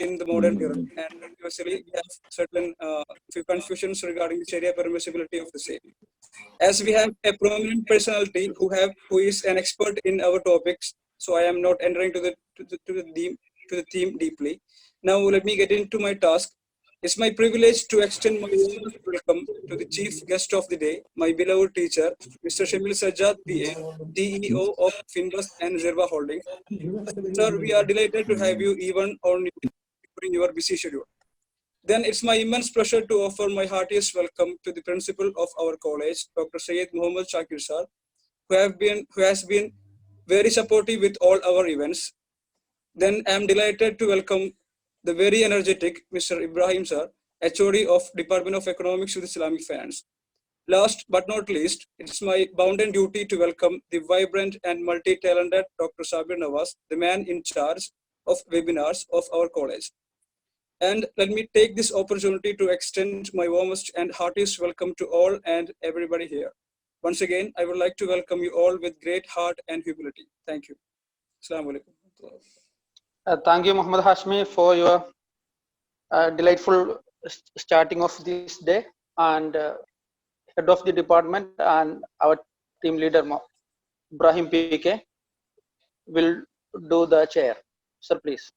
in the modern era, and especially we have certain few confusions regarding the Sharia permissibility of the same. As we have a prominent personality who is an expert in our topics, so I am not entering to the theme deeply. Now let me get into my task. It's my privilege to extend my warmest welcome to the chief guest of the day, my beloved teacher, Mr. Shamil Sajjad, PA, CEO of Finbus and Zirva Holdings. Sir, we are delighted to have you even on during your busy schedule. Then it's my immense pleasure to offer my heartiest welcome to the principal of our college, Dr. Syed Muhammad Shakir sir, who has been very supportive with all our events. Then I am delighted to welcome the very energetic Mr. Ibrahim sir, HOD of Department of Economics with Islamic Finance. Last but not least, it's my bounden duty to welcome the vibrant and multi-talented Dr. Sabir Nawaz, the man in charge of webinars of our college. And let me take this opportunity to extend my warmest and heartiest welcome to all and everybody here. Once again, I would like to welcome you all with great heart and humility. Thank you. Assalamu alaikum. Thank you, Muhammad Hashmi, for your delightful starting of this day, and head of the department and our team leader, Ibrahim PK, will do the chair. Sir, please.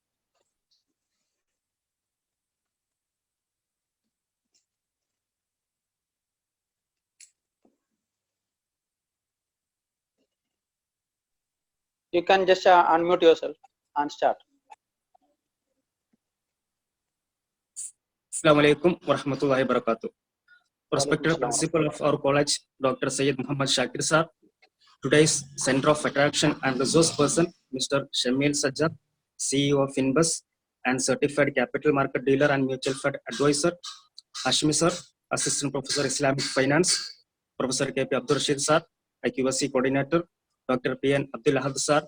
You can just unmute yourself and start. Assalamu alaikum wa rahmatullahi wa barakatuh. Respected principal of our college, Dr. Syed Muhammad Shakir sir, today's center of attraction and resource person, Mr. Shamil Sajjad, CEO of Finbus and certified capital market dealer and mutual fund advisor, Hashmi sir, assistant professor Islamic finance, Professor KP Abdul Rashid sir, IQSC coordinator, Dr. PN Abdul Ahad sir,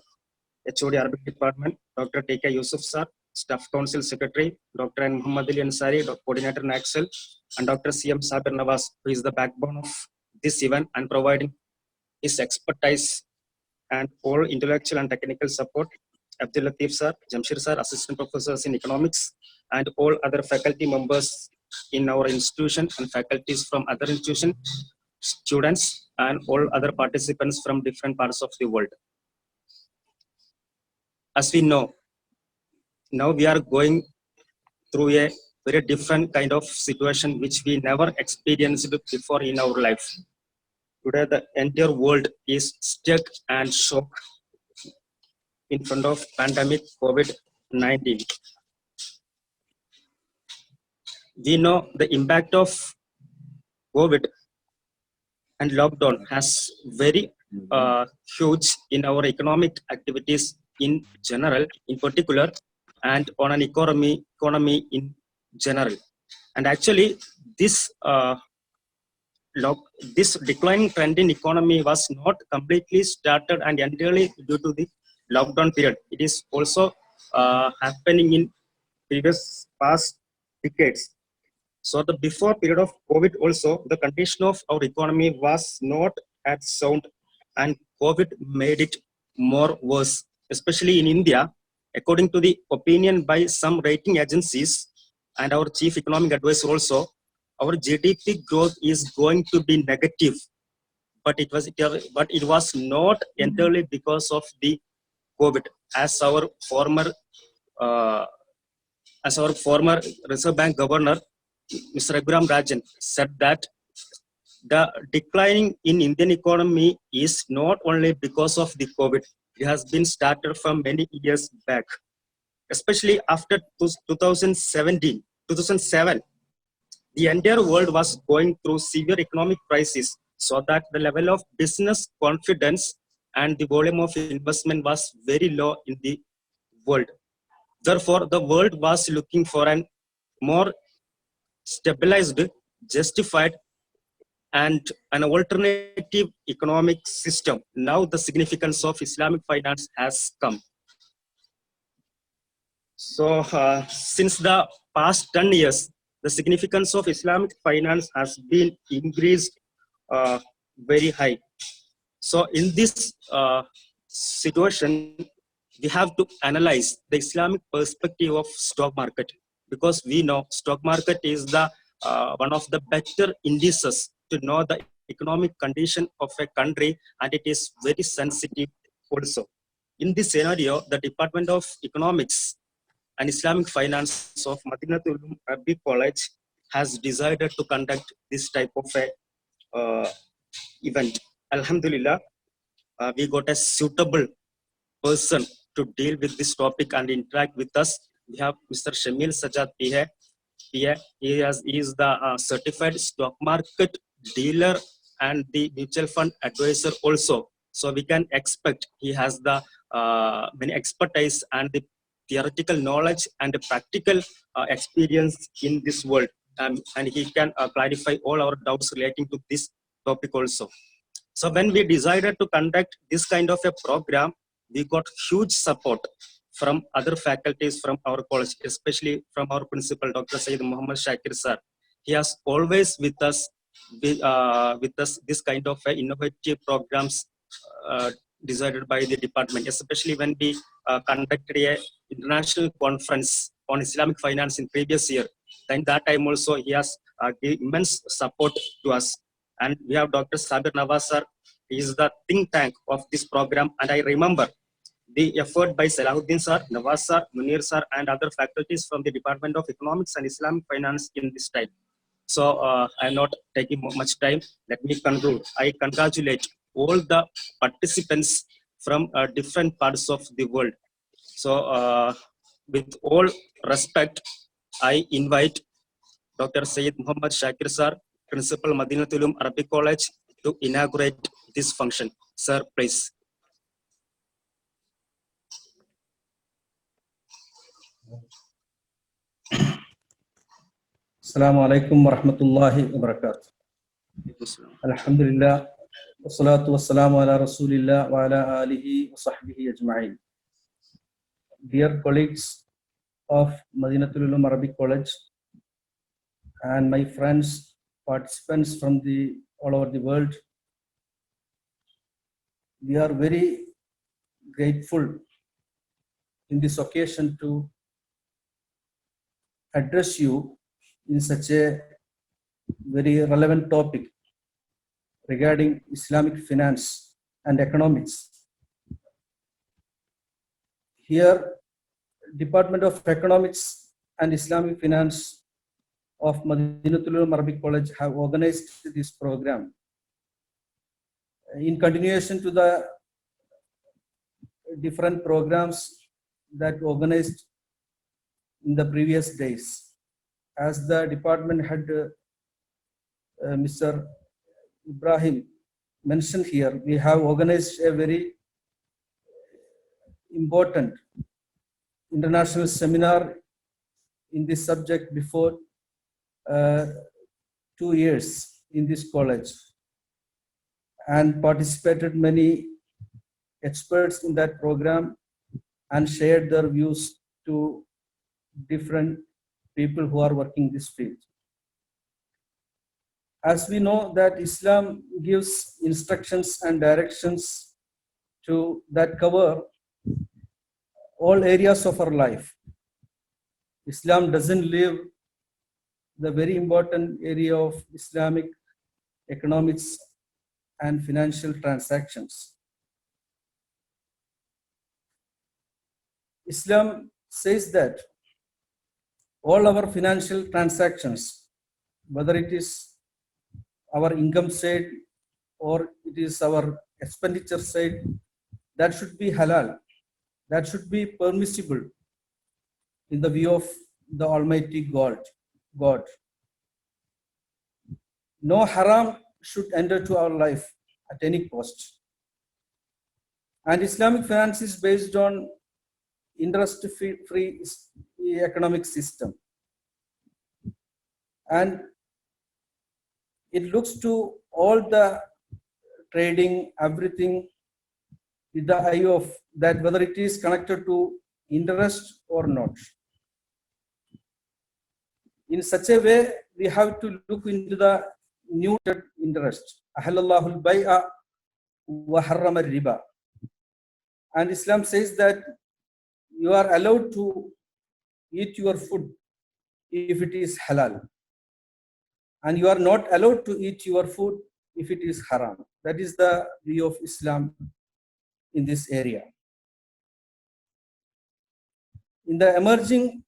HOD Arabic department, Dr. TK Yusuf sir, Staff Council Secretary, Dr. N. Muhammad Ali Ansari, Coordinator NAXEL, and Dr. CM Sabir Nawaz, who is the backbone of this event and providing his expertise and all intellectual and technical support. Abdul Latif sir, Jamshir sir, Assistant Professors in Economics, and all other faculty members in our institution and faculties from other institutions, students, and all other participants from different parts of the world. As we know, now we are going through a very different kind of situation which we never experienced before in our life. Today, the entire world is stuck and shocked in front of pandemic COVID-19. We know the impact of COVID and lockdown has very huge in our economic activities in general, in particular, and on an economy in general. And actually, this this declining trend in economy was not completely started and entirely due to the lockdown period. It is also happening in past decades. So the before period of COVID also, the condition of our economy was not as sound, and COVID made it more worse, especially in India. According to the opinion by some rating agencies and our chief economic advisor also, our GDP growth is going to be negative, but it was not entirely because of the COVID, as our former Reserve Bank Governor, Mr. Raghuram Rajan, said that the declining in Indian economy is not only because of the COVID. It has been started from many years back, especially after 2007. The entire world was going through severe economic crisis, so that the level of business confidence and the volume of investment was very low in the world. Therefore, the world was looking for an more stabilized, justified, and an alternative economic system. Now the significance of Islamic finance has come. So since the past 10 years, the significance of Islamic finance has been increased very high. So in this situation, we have to analyze the Islamic perspective of stock market, because we know stock market is the one of the better indices to know the economic condition of a country, and it is very sensitive also. In this scenario, the Department of Economics and Islamic Finance of Madinatul Ulum Arabic College has decided to conduct this type of a event. Alhamdulillah, we got a suitable person to deal with this topic and interact with us. We have Mr. Shamil Sajjad PA. He is the certified stock market dealer and the mutual fund advisor also. So we can expect he has the many expertise and the theoretical knowledge and the practical experience in this world. And he can clarify all our doubts relating to this topic also. So when we decided to conduct this kind of a program, we got huge support from other faculties from our college, especially from our principal, Dr. Sayyid Muhammad Shakir sir. He has always with us this kind of innovative programs decided by the department, especially when we conducted a international conference on Islamic finance in previous year. Then that time also he has given immense support to us. And we have Dr. Sabir Nawaz sir. He is the think tank of this program. And I remember the effort by Salahuddin sir, Nawaz sir, Munir sir, and other faculties from the Department of Economics and Islamic Finance in this time. So I'm not taking much time. Let me conclude. I congratulate all the participants from different parts of the world. So with all respect, I invite Dr. Sayyid Muhammad Shakir sir, Principal Madinatul Ulum Arabic College, to inaugurate this function. Sir, please. Assalamu alaikum wa rahmatullahi wa barakatuh. Alhamdulillah, wa salatu wa salamu ala rasulillah wa ala alihi wa sahbihi ajma'in. Dear colleagues of Madinatul Ulum Arabic College and my friends, participants from all over the world, we are very grateful in this occasion to address you in such a very relevant topic regarding Islamic finance and economics. Here, Department of Economics and Islamic Finance of Madinatul Ulum Arabic College have organized this program in continuation to the different programs that organized in the previous days. As the department head, Mr. Ibrahim mentioned here, we have organized a very important international seminar in this subject before 2 years in this college, and participated many experts in that program and shared their views to different people who are working this field. As we know that Islam gives instructions and directions that cover all areas of our life. Islam doesn't leave the very important area of Islamic economics and financial transactions. Islam says that all our financial transactions, whether it is our income side or it is our expenditure side, that should be halal, that should be permissible in the view of the Almighty God. No haram should enter to our life at any cost. And Islamic finance is based on interest-free economic system. And it looks to all the trading, everything with the eye of that whether it is connected to interest or not. In such a way, we have to look into the new interest. Ahalallahu al-bay'a wa harrama al-riba. And Islam says that you are allowed to eat your food if it is halal, and you are not allowed to eat your food if it is haram. That is the view of Islam in this area. In the emerging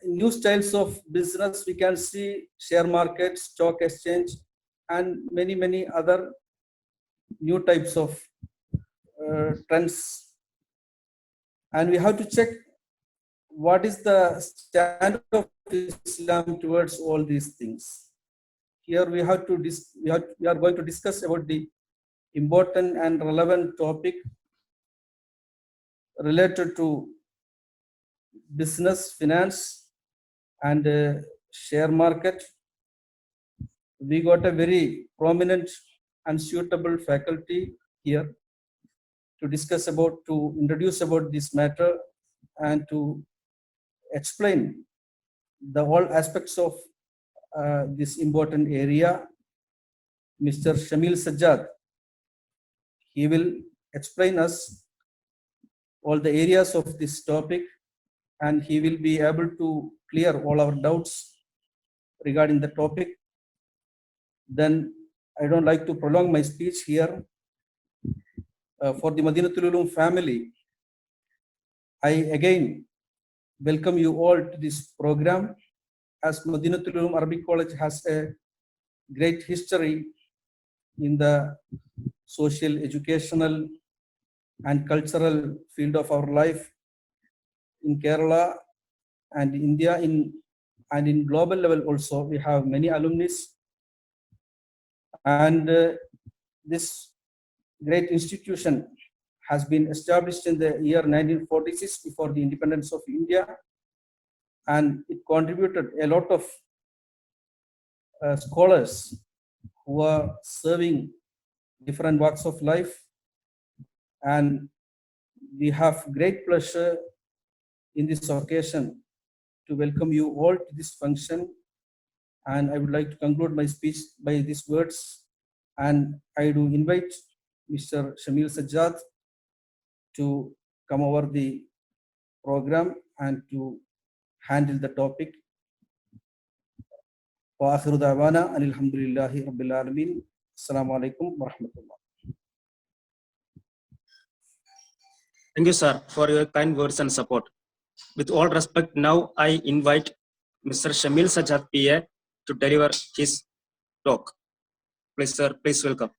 new styles of business, we can see share market, stock exchange, and many other new types of trends. And we have to check what is the stand of Islam towards all these things. Here we have to we are going to discuss about the important and relevant topic related to business, finance, and share market. We got a very prominent and suitable faculty here to discuss about, to introduce about this matter and to explain the all aspects of this important area. Mr. Shamil Sajjad, he will explain us all the areas of this topic, and he will be able to clear all our doubts regarding the topic. Then I don't like to prolong my speech here. For the Madinatul Ulum family, I again welcome you all to this program, as Madinatul Ulum Arabic College has a great history in the social, educational, and cultural field of our life in Kerala and India, and in global level also. We have many alumni, and this great institution has been established in the year 1946, before the independence of India, and it contributed a lot of scholars who are serving different walks of life. And we have great pleasure in this occasion to welcome you all to this function. And I would like to conclude my speech by these words. And I do invite Mr. Shamil Sajjad to come over the program and to handle the topic. Wa akhiru da'wana anil hamdulillahi rabbil alamin. Assalamu alaikum wa rahmatullah. Thank you, sir, for your kind words and support. With all respect, now I invite Mr. Shamil Sajjad PA to deliver his talk. Please, sir, please welcome.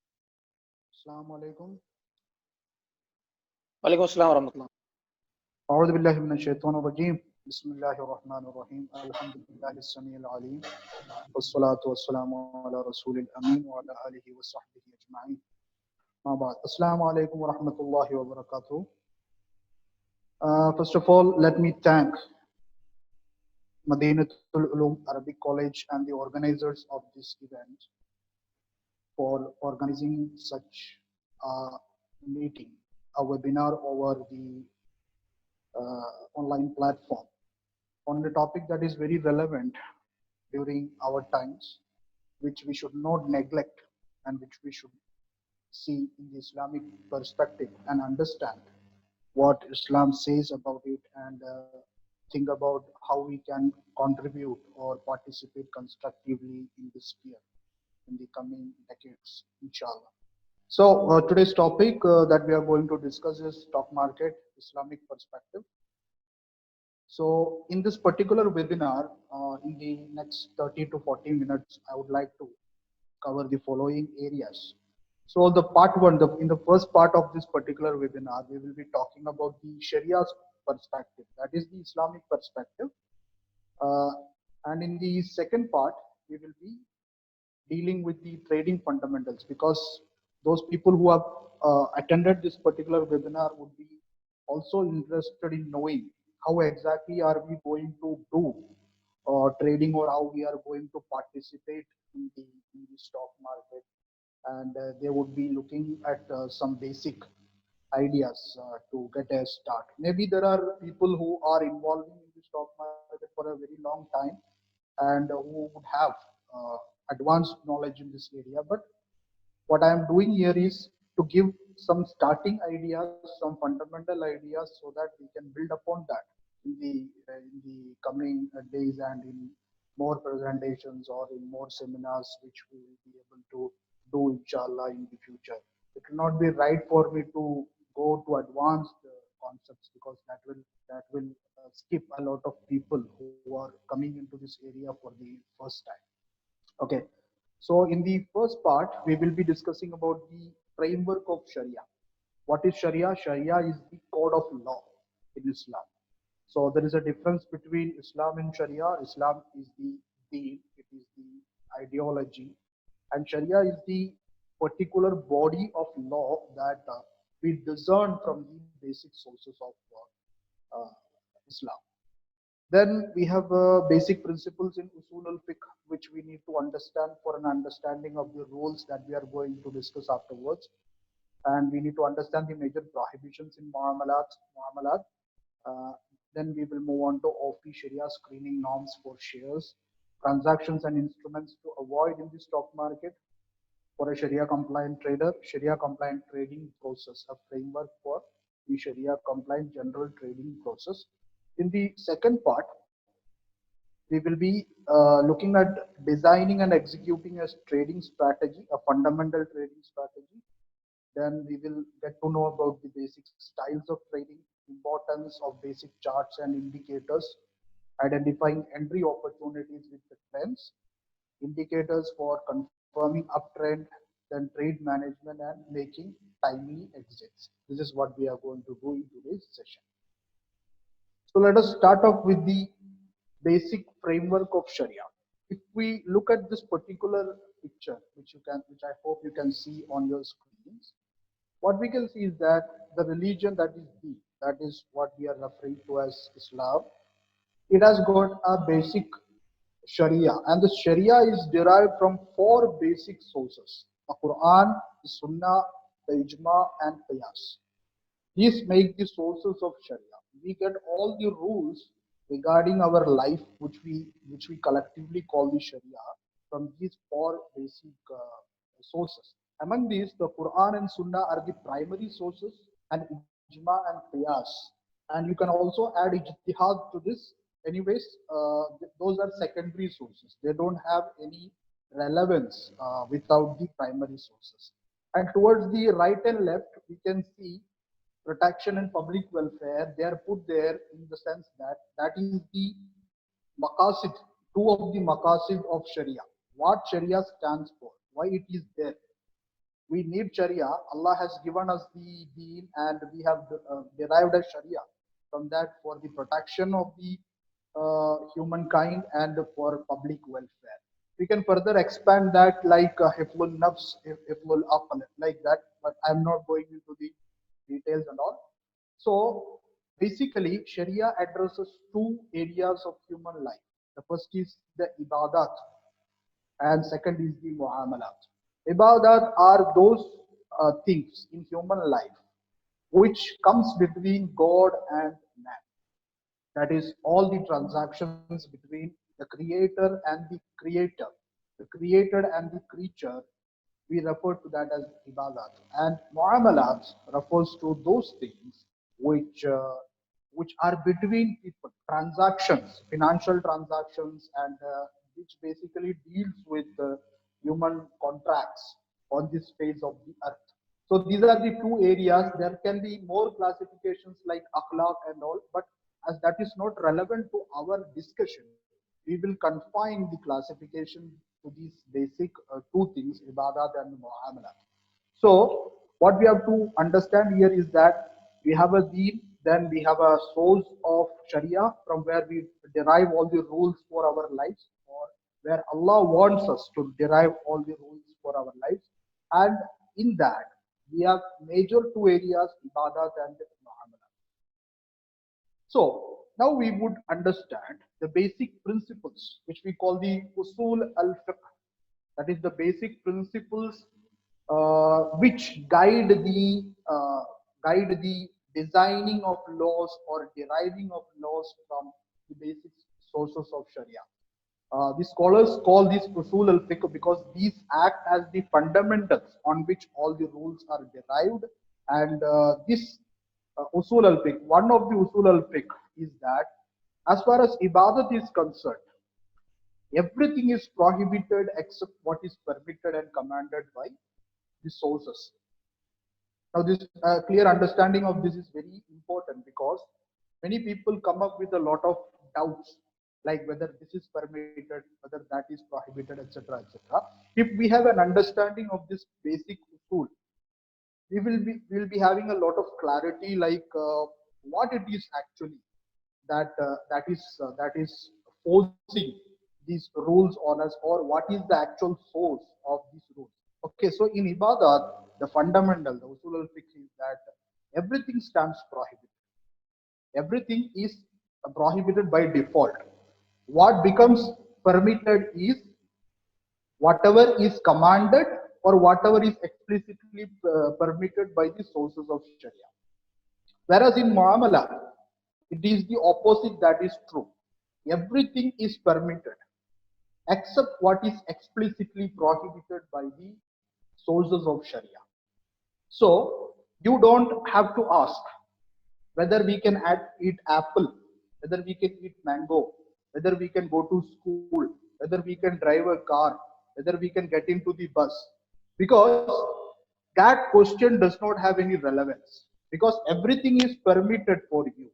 Assalamu alaikum. Walaikum assalam wa rahmatullah. أعوذ بالله من الشيطان الرجيم. بسم الله الرحمن الرحيم. الحمد لله السميع العليم. والصلاة والسلام على رسول الأمين وعلى آله وصحبه أجمعين. ما بعد. Assalamu alaikum wa rahmatullahi wa barakatuh. First of all, let me thank Madinatul Ulum Arabic College and the organizers of this event for organizing such a meeting, a webinar over the online platform on a topic that is very relevant during our times, which we should not neglect and which we should see in the Islamic perspective and understand what Islam says about it, and think about how we can contribute or participate constructively in this sphere in the coming decades, inshallah. So today's topic that we are going to discuss is stock market, Islamic perspective. So in this particular webinar, in the next 30 to 40 minutes, I would like to cover the following areas. So the part one, in the first part of this particular webinar, we will be talking about the Sharia's perspective, that is the Islamic perspective. And in the second part, we will be dealing with the trading fundamentals, because those people who have attended this particular webinar would be also interested in knowing how exactly are we going to do trading, or how we are going to participate in the stock market. And they would be looking at some basic ideas to get a start. Maybe there are people who are involved in the stock market for a very long time and who would have advanced knowledge in this area. But what I am doing here is to give some starting ideas, some fundamental ideas, so that we can build upon that in the coming days and in more presentations or in more seminars which we will be able to do inshallah in the future. It will not be right for me to go to advanced concepts, because that will skip a lot of people who are coming into this area for the first time. Okay, so in the first part we will be discussing about the framework of Sharia. What is Sharia? Sharia is the code of law in Islam. So there is a difference between Islam and Sharia. Islam is the deen, it is the ideology, and Sharia is the particular body of law that we discern from the basic sources of Islam. Then we have basic principles in Usul al-Fiqh, which we need to understand for an understanding of the rules that we are going to discuss afterwards. And we need to understand the major prohibitions in muamalat. Then we will move on to OFI Sharia screening norms for shares, transactions and instruments to avoid in the stock market for a Sharia compliant trader, Sharia compliant trading process, a framework for the Sharia compliant general trading process. In the second part, we will be looking at designing and executing a trading strategy, a fundamental trading strategy. Then we will get to know about the basic styles of trading, importance of basic charts and indicators, identifying entry opportunities with the trends, indicators for confirming uptrend, then trade management and making timely exits. This is what we are going to do in today's session. So let us start off with the basic framework of Sharia. If we look at this particular picture, which I hope you can see on your screens, what we can see is that the religion that is deen, that is what we are referring to as Islam, it has got a basic Sharia, and the Sharia is derived from four basic sources: the Quran, the Sunnah, the Ijma, and Qiyas. These make the sources of Sharia. We get all the rules regarding our life, which we collectively call the Sharia, from these four basic sources. Among these, the Quran and Sunnah are the primary sources, and Ijma and Qiyas. And you can also add Ijtihad to this. Anyways, those are secondary sources. They don't have any relevance without the primary sources. And towards the right and left, we can see protection and public welfare. They are put there in the sense that that is the maqasid, two of the maqasid of Sharia. What Sharia stands for, why it is there. We need Sharia. Allah has given us the deen, and we have derived a Sharia from that for the protection of the humankind and for public welfare. We can further expand that like hiflul nafs, hiflul aql, like that, but I'm not going into the details and all. So basically, Sharia addresses two areas of human life. The first is the ibadat, and second is the muamalat. Ibadat are those things in human life which comes between God and man. That is all the transactions between the creator and the creator, the created and the creature. We refer to that as ibadat. And muamalat refers to those things which are between people, transactions, financial transactions, and which basically deals with human contracts on this phase of the earth. So these are the two areas. There can be more classifications like akhlaq and all, but as that is not relevant to our discussion, we will confine the classification to these basic two things, ibadat and muamalat. So what we have to understand here is that we have a deen, then we have a source of Sharia from where we derive all the rules for our lives, or where Allah wants us to derive all the rules for our lives. And in that, we have major two areas, ibadat and muamalat. So now we would understand the basic principles, which we call the usul al-fiqh. That is the basic principles which guide the designing of laws or deriving of laws from the basic sources of Sharia. The scholars call this usul al-fiqh because these act as the fundamentals on which all the rules are derived And this usul al-fiqh, one of the usul al-fiqh is that as far as ibadat is concerned, everything is prohibited except what is permitted and commanded by the sources. Now, this clear understanding of this is very important because many people come up with a lot of doubts, like whether this is permitted, whether that is prohibited, etc., etc. If we have an understanding of this basic usul, we will be having a lot of clarity, like what it is actually that is forcing these rules on us, or what is the actual source of these rules. Okay, so in ibadat, the fundamental, the usul al-fiqh is that everything stands prohibited. Everything is prohibited by default. What becomes permitted is whatever is commanded or whatever is explicitly permitted by the sources of Sharia. Whereas in Muamala, it is the opposite that is true. Everything is permitted except what is explicitly prohibited by the sources of Sharia. So you don't have to ask whether we can eat apple, whether we can eat mango, whether we can go to school, whether we can drive a car, whether we can get into the bus, because that question does not have any relevance, because everything is permitted for you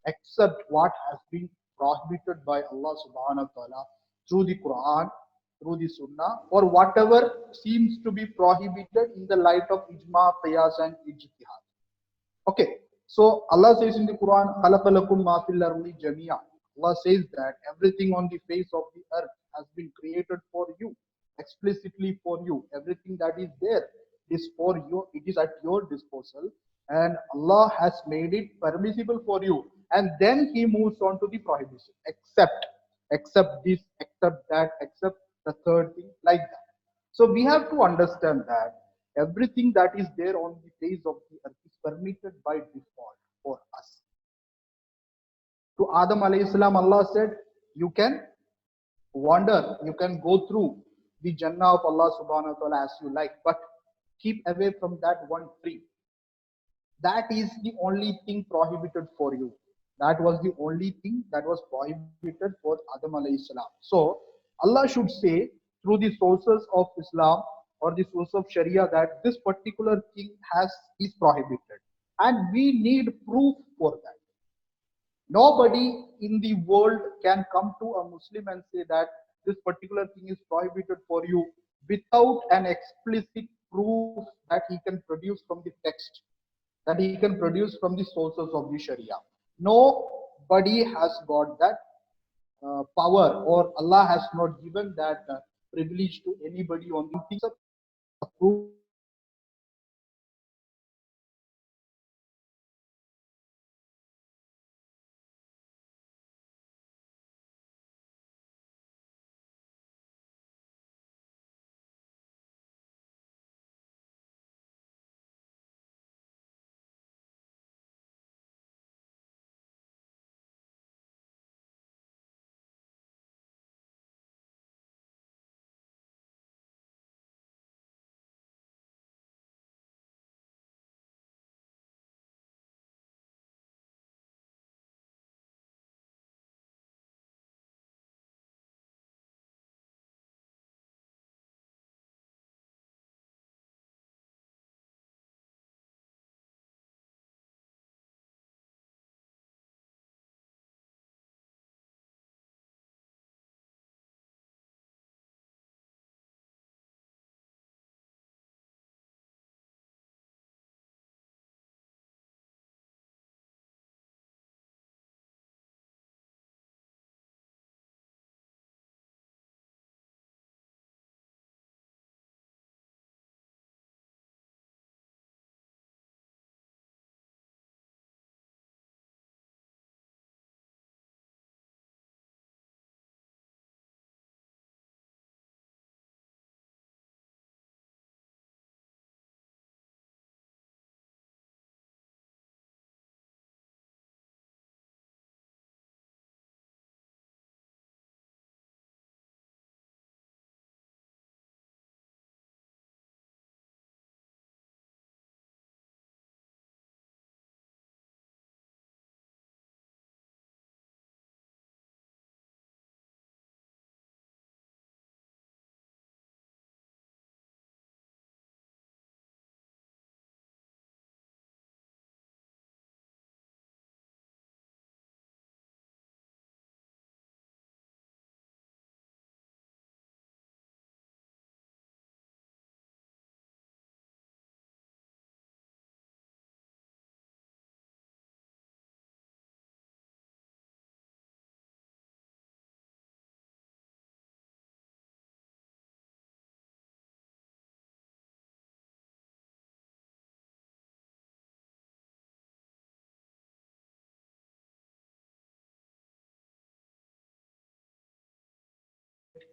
except what has been prohibited by Allah subhanahu wa ta'ala through the Quran, through the Sunnah, or whatever seems to be prohibited in the light of ijma, qiyas, and ijtihad. Okay, so Allah says in the Quran, "Khalaqalakum ma fil ardi jami'a." Allah says that everything on the face of the earth has been created for you, explicitly for you. Everything that is there is for you. It is at your disposal, and Allah has made it permissible for you. And then He moves on to the prohibition, except this, except that, except the third thing, like that. So we have to understand that everything that is there on the face of the earth is permitted by default for us. To Adam alayhi salam, Allah said, you can wander, you can go through the Jannah of Allah subhanahu wa ta'ala as you like, but keep away from that one tree. That is the only thing prohibited for you. That was the only thing that was prohibited for Adam alayhi salam. So Allah should say through the sources of Islam or the source of Sharia that this particular thing is prohibited, and we need proof for that. Nobody in the world can come to a Muslim and say that this particular thing is prohibited for you without an explicit proof that he can produce from the text, that he can produce from the sources of the Sharia. Nobody has got that power, or Allah has not given that privilege to anybody on the things of proof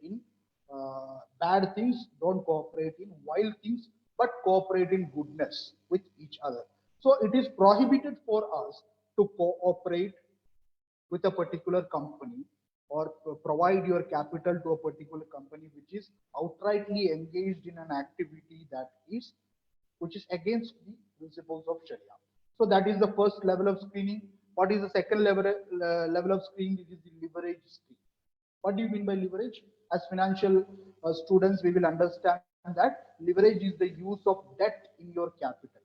in bad things, don't cooperate in wild things, but cooperate in goodness with each other. So it is prohibited for us to cooperate with a particular company or provide your capital to a particular company which is outrightly engaged in an activity that is which is against the principles of Sharia. So that is the first level of screening. What is the second level of screening? It is the leverage screen. What do you mean by leverage? As financial students, we will understand that leverage is the use of debt in your capital.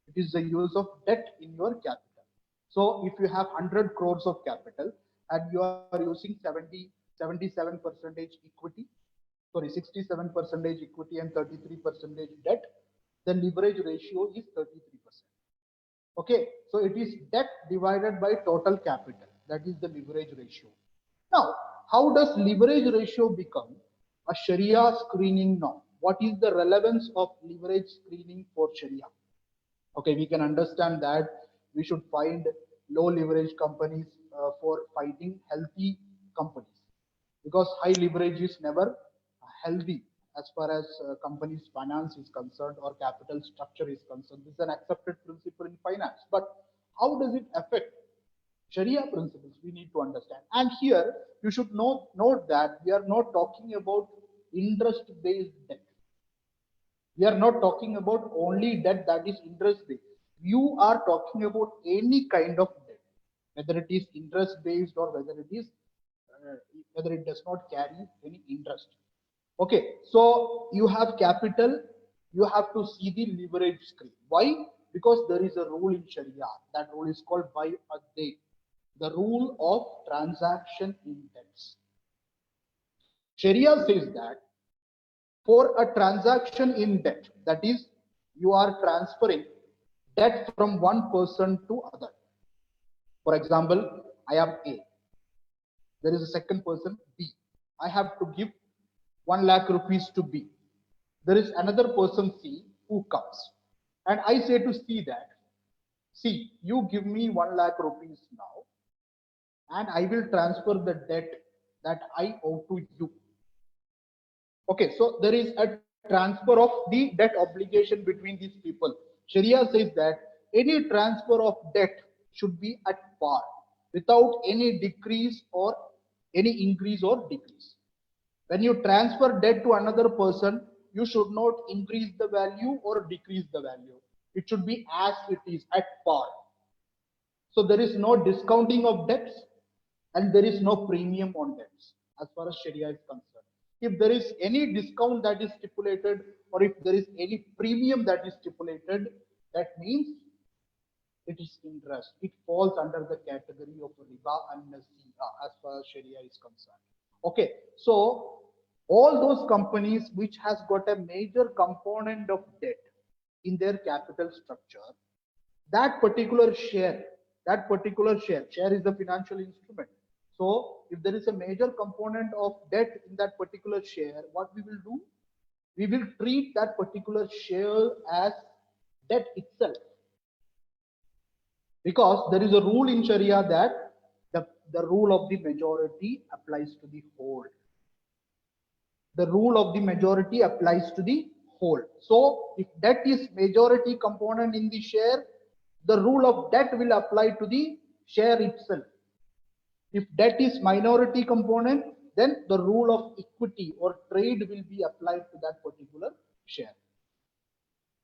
It is the use of debt in your capital. So if you have 100 crores of capital and you are using 77% equity, sorry, 67% equity and 33% debt, the leverage ratio is 33%. Okay, so it is debt divided by total capital. That is the leverage ratio. Now, how does leverage ratio become a Sharia screening norm? What is the relevance of leverage screening for Sharia? Okay, we can understand that we should find low leverage companies for fighting healthy companies, because high leverage is never healthy as far as companies' finance is concerned or capital structure is concerned. This is an accepted principle in finance. But how does it affect Sharia principles? We need to understand. And here you should note that we are not talking about interest-based debt. We are not talking about only debt that is interest-based. You are talking about any kind of debt, whether it is interest-based or whether it does not carry any interest. Okay, so you have capital, you have to see the leverage screen. Why? Because there is a rule in Sharia. That rule is called Bay ad-Dayn, the rule of transaction in debts. Sharia says that for a transaction in debt, that is, you are transferring debt from one person to other. For example, I am A. There is a second person, B. I have to give 1 lakh rupees to B. There is another person, C, who comes. And I say to C that, C, you give me 1 lakh rupees now, and I will transfer the debt that I owe to you. Okay, so there is a transfer of the debt obligation between these people. Sharia says that any transfer of debt should be at par without any decrease or any increase or decrease. When you transfer debt to another person, you should not increase the value or decrease the value. It should be as it is, at par. So there is no discounting of debts and there is no premium on debts as far as Sharia is concerned. If there is any discount that is stipulated or if there is any premium that is stipulated, that means it is interest. It falls under the category of riba and nasi'a as far as Sharia is concerned. Okay, so all those companies which has got a major component of debt in their capital structure, that particular share is the financial instrument. So if there is a major component of debt in that particular share, what we will do? We will treat that particular share as debt itself. Because there is a rule in Sharia that the rule of the majority applies to the whole. The rule of the majority applies to the whole. So if debt is majority component in the share, the rule of debt will apply to the share itself. If debt is minority component, then the rule of equity or trade will be applied to that particular share.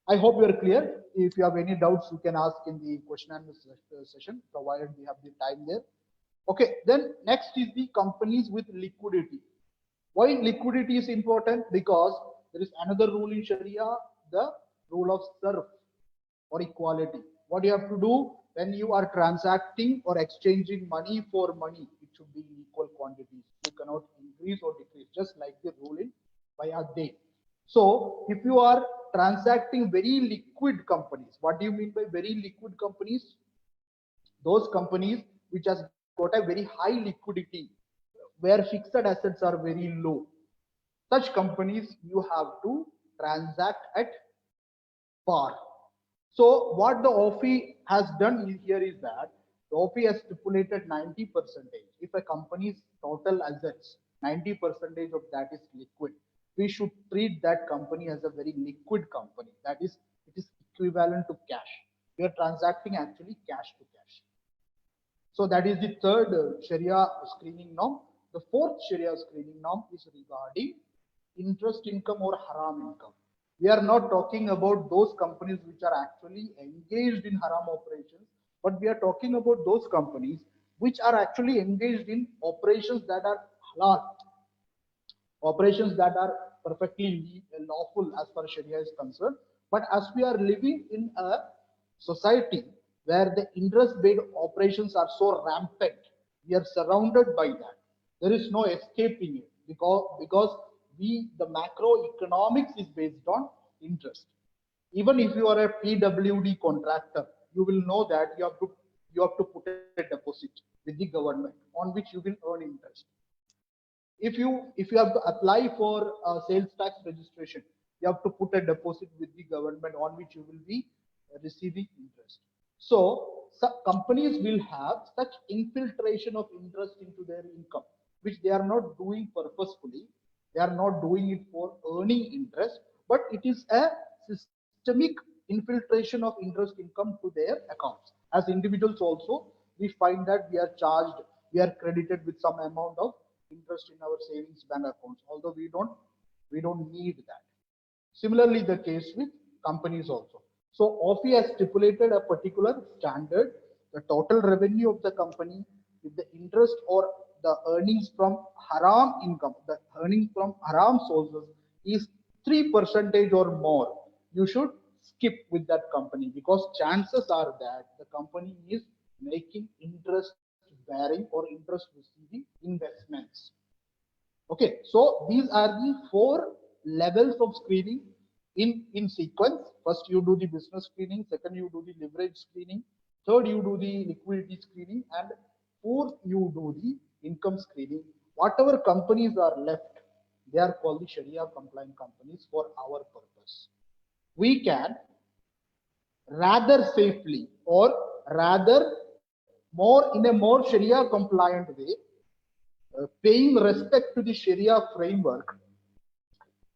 I hope you are clear. If you have any doubts, you can ask in the question and answer session, provided we have the time there. Okay, then next is the companies with liquidity. Why liquidity is important? Because there is another rule in Sharia, the rule of sarf or equality. What you have to do when you are transacting or exchanging money for money, it should be in equal quantities. You cannot increase or decrease, just like the rule in Bay ad-Dayn. So if you are transacting very liquid companies, what do you mean by very liquid companies? Those companies which has got a very high liquidity, where fixed assets are very low. Such companies you have to transact at par. So what the OFI has done here is that the OFI has stipulated 90%. If a company's total assets 90% of that is liquid. We should treat that company as a very liquid company. That is, it is equivalent to cash. We are transacting actually cash to cash. So that is the third Sharia screening norm. The fourth Sharia screening norm is regarding interest income or haram income. We are not talking about those companies which are actually engaged in haram operations, but we are talking about those companies which are actually engaged in operations that are halal, operations that are perfectly lawful as far as Sharia is concerned. But as we are living in a society where the interest-based operations are so rampant, we are surrounded by that. There is no escaping it because the macroeconomics is based on interest. Even if you are a PWD contractor, you will know that you have to put a deposit with the government on which you will earn interest. If you have to apply for sales tax registration, you have to put a deposit with the government on which you will be receiving interest. So companies will have such infiltration of interest into their income, which they are not doing purposefully. They are not doing it for earning interest, but it is a systemic infiltration of interest income to their accounts. As individuals also, we find that we are credited with some amount of interest in our savings bank accounts, although we don't need that. Similarly, the case with companies also. So OFI has stipulated a particular standard, the total revenue of the company, if the interest or the earnings from haram income, the earnings from haram sources is 3% or more, you should skip with that company, because chances are that the company is making interest bearing or interest receiving investments. Okay, so these are the 4 levels of screening in sequence. First you do the business screening, second you do the leverage screening, third you do the liquidity screening, and fourth you do the income screening. Whatever companies are left, they are called the Sharia compliant companies for our purpose. We can rather safely or rather in a more Sharia compliant way, paying respect to the Sharia framework,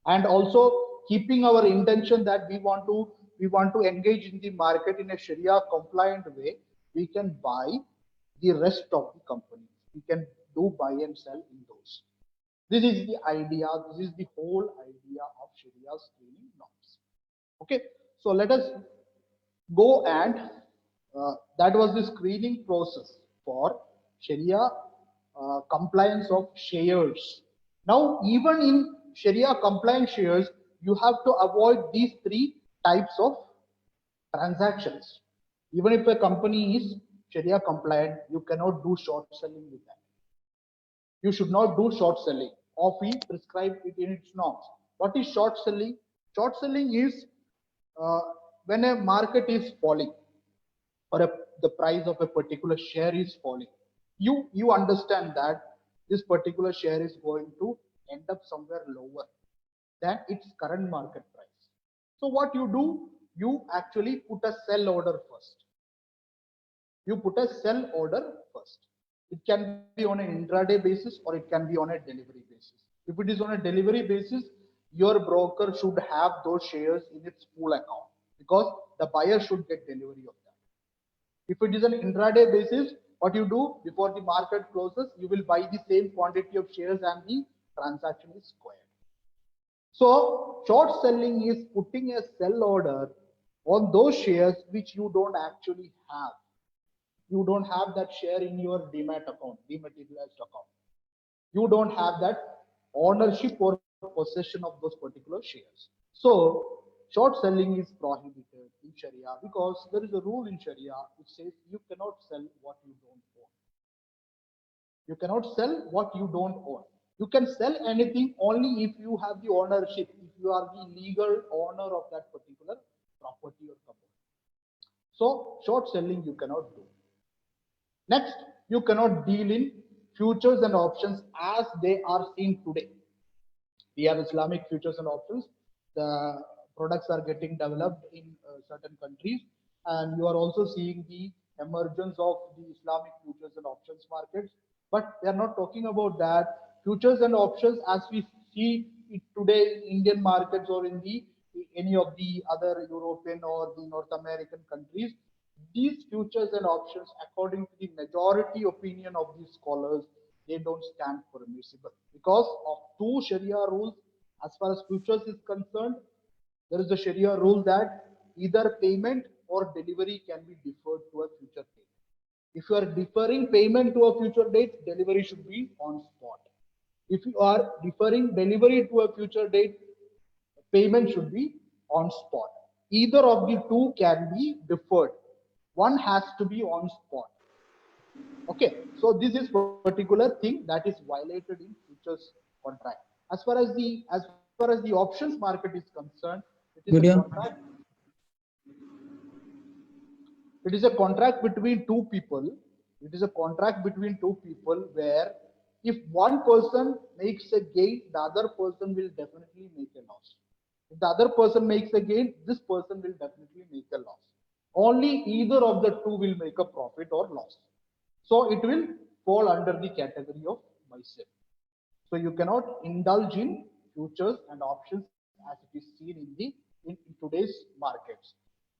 and also keeping our intention that we want to engage in the market in a Sharia compliant way, we can buy the rest of the companies. We can do buy and sell in those. This is the idea. This is the whole idea of Sharia screening norms. Okay, so let us go and that was the screening process for Sharia compliance of shares. Now, even in Sharia compliant shares, you have to avoid these 3 types of transactions. Even if a company is Sharia compliant, you cannot do short selling with that. You should not do short selling. OFI prescribed it in its norms. What is short selling? Short selling is when a market is falling, or the price of a particular share is falling. You understand that this particular share is going to end up somewhere lower than its current market price. So what you do, you actually put a sell order first. You put a sell order first. It can be on an intraday basis or it can be on a delivery basis. If it is on a delivery basis, your broker should have those shares in its pool account, because the buyer should get delivery of that. If it is an intraday basis, what you do before the market closes, you will buy the same quantity of shares and the transaction is squared. So short selling is putting a sell order on those shares which you don't actually have. You don't have that share in your demat account, dematerialized account. You don't have that ownership or possession of those particular shares. So short selling is prohibited in Sharia, because there is a rule in Sharia which says you cannot sell what you don't own. You cannot sell what you don't own. You can sell anything only if you have the ownership, if you are the legal owner of that particular property or company. So short selling you cannot do. Next, you cannot deal in futures and options as they are seen today. We have Islamic futures and options. The products are getting developed in certain countries, and you are also seeing the emergence of the Islamic futures and options markets. But we are not talking about that. futures and options as we see it today in Indian markets or in the any of the other European or the North American countries, these futures and options, according to the majority opinion of these scholars, they don't stand permissible because of two Sharia rules. As far as futures is concerned, there is a Sharia rule that either payment or delivery can be deferred to a future date. If you are deferring payment to a future date, delivery should be on spot. If you are deferring delivery to a future date, payment should be on spot. Either of the two can be deferred. One has to be on spot. Okay, so this is particular thing that is violated in futures contract. As far as the options market is concerned, it is a Video. contract. It is a contract between two people. It is a contract between two people where if one person makes a gain, the other person will definitely make a loss. If the other person makes a gain, this person will definitely make a loss. Only either of the two will make a profit or loss. So it will fall under the category of myself. So you cannot indulge in futures and options as it is seen in today's markets.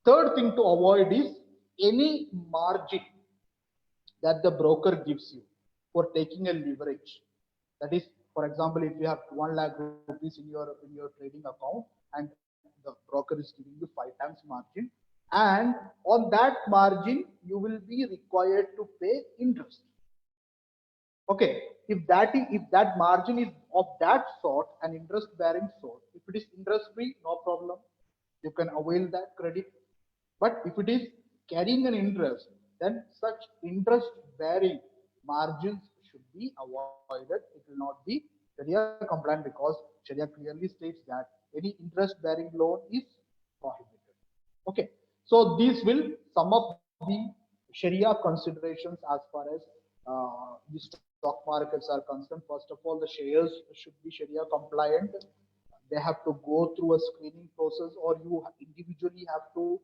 Third thing to avoid is any margin that the broker gives you for taking a leverage. That is, for example, if you have 1 lakh rupees in your trading account and the broker is giving you 5 times margin, and on that margin you will be required to pay interest. Okay, if that margin is of that sort, an interest bearing sort, if it is interest free, no problem, you can avail that credit. But if it is carrying an interest, then such interest bearing margins should be avoided. It will not be Sharia compliant because Sharia clearly states that any interest bearing loan is prohibited. Okay, so these will sum up the Sharia considerations as far as the stock markets are concerned. First of all, the shares should be Sharia compliant. They have to go through a screening process, or you individually have to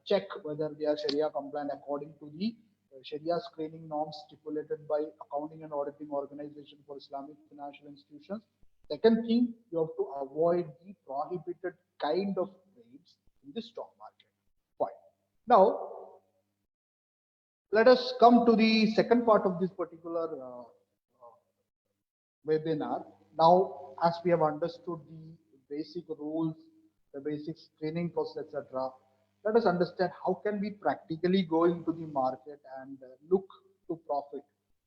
check whether they are Sharia compliant according to the Sharia screening norms stipulated by Accounting and Auditing Organization for Islamic Financial Institutions. Second thing, you have to avoid the prohibited kind of trades in the stock market. Fine. Now, let us come to the second part of this particular webinar. Now, as we have understood the basic rules, the basic screening process, etc., let us understand how can we practically go into the market and look to profit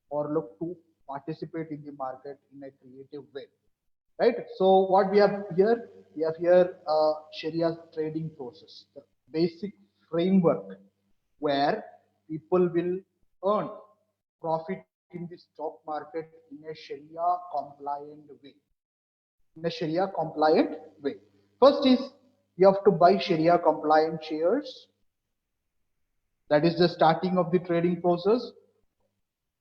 or look to participate in the market in a creative way, right? So what we have here Sharia trading process, the basic framework where people will earn profit in the stock market in a Sharia compliant way. In a Sharia compliant way. First is you have to buy Sharia compliant shares. That is the starting of the trading process.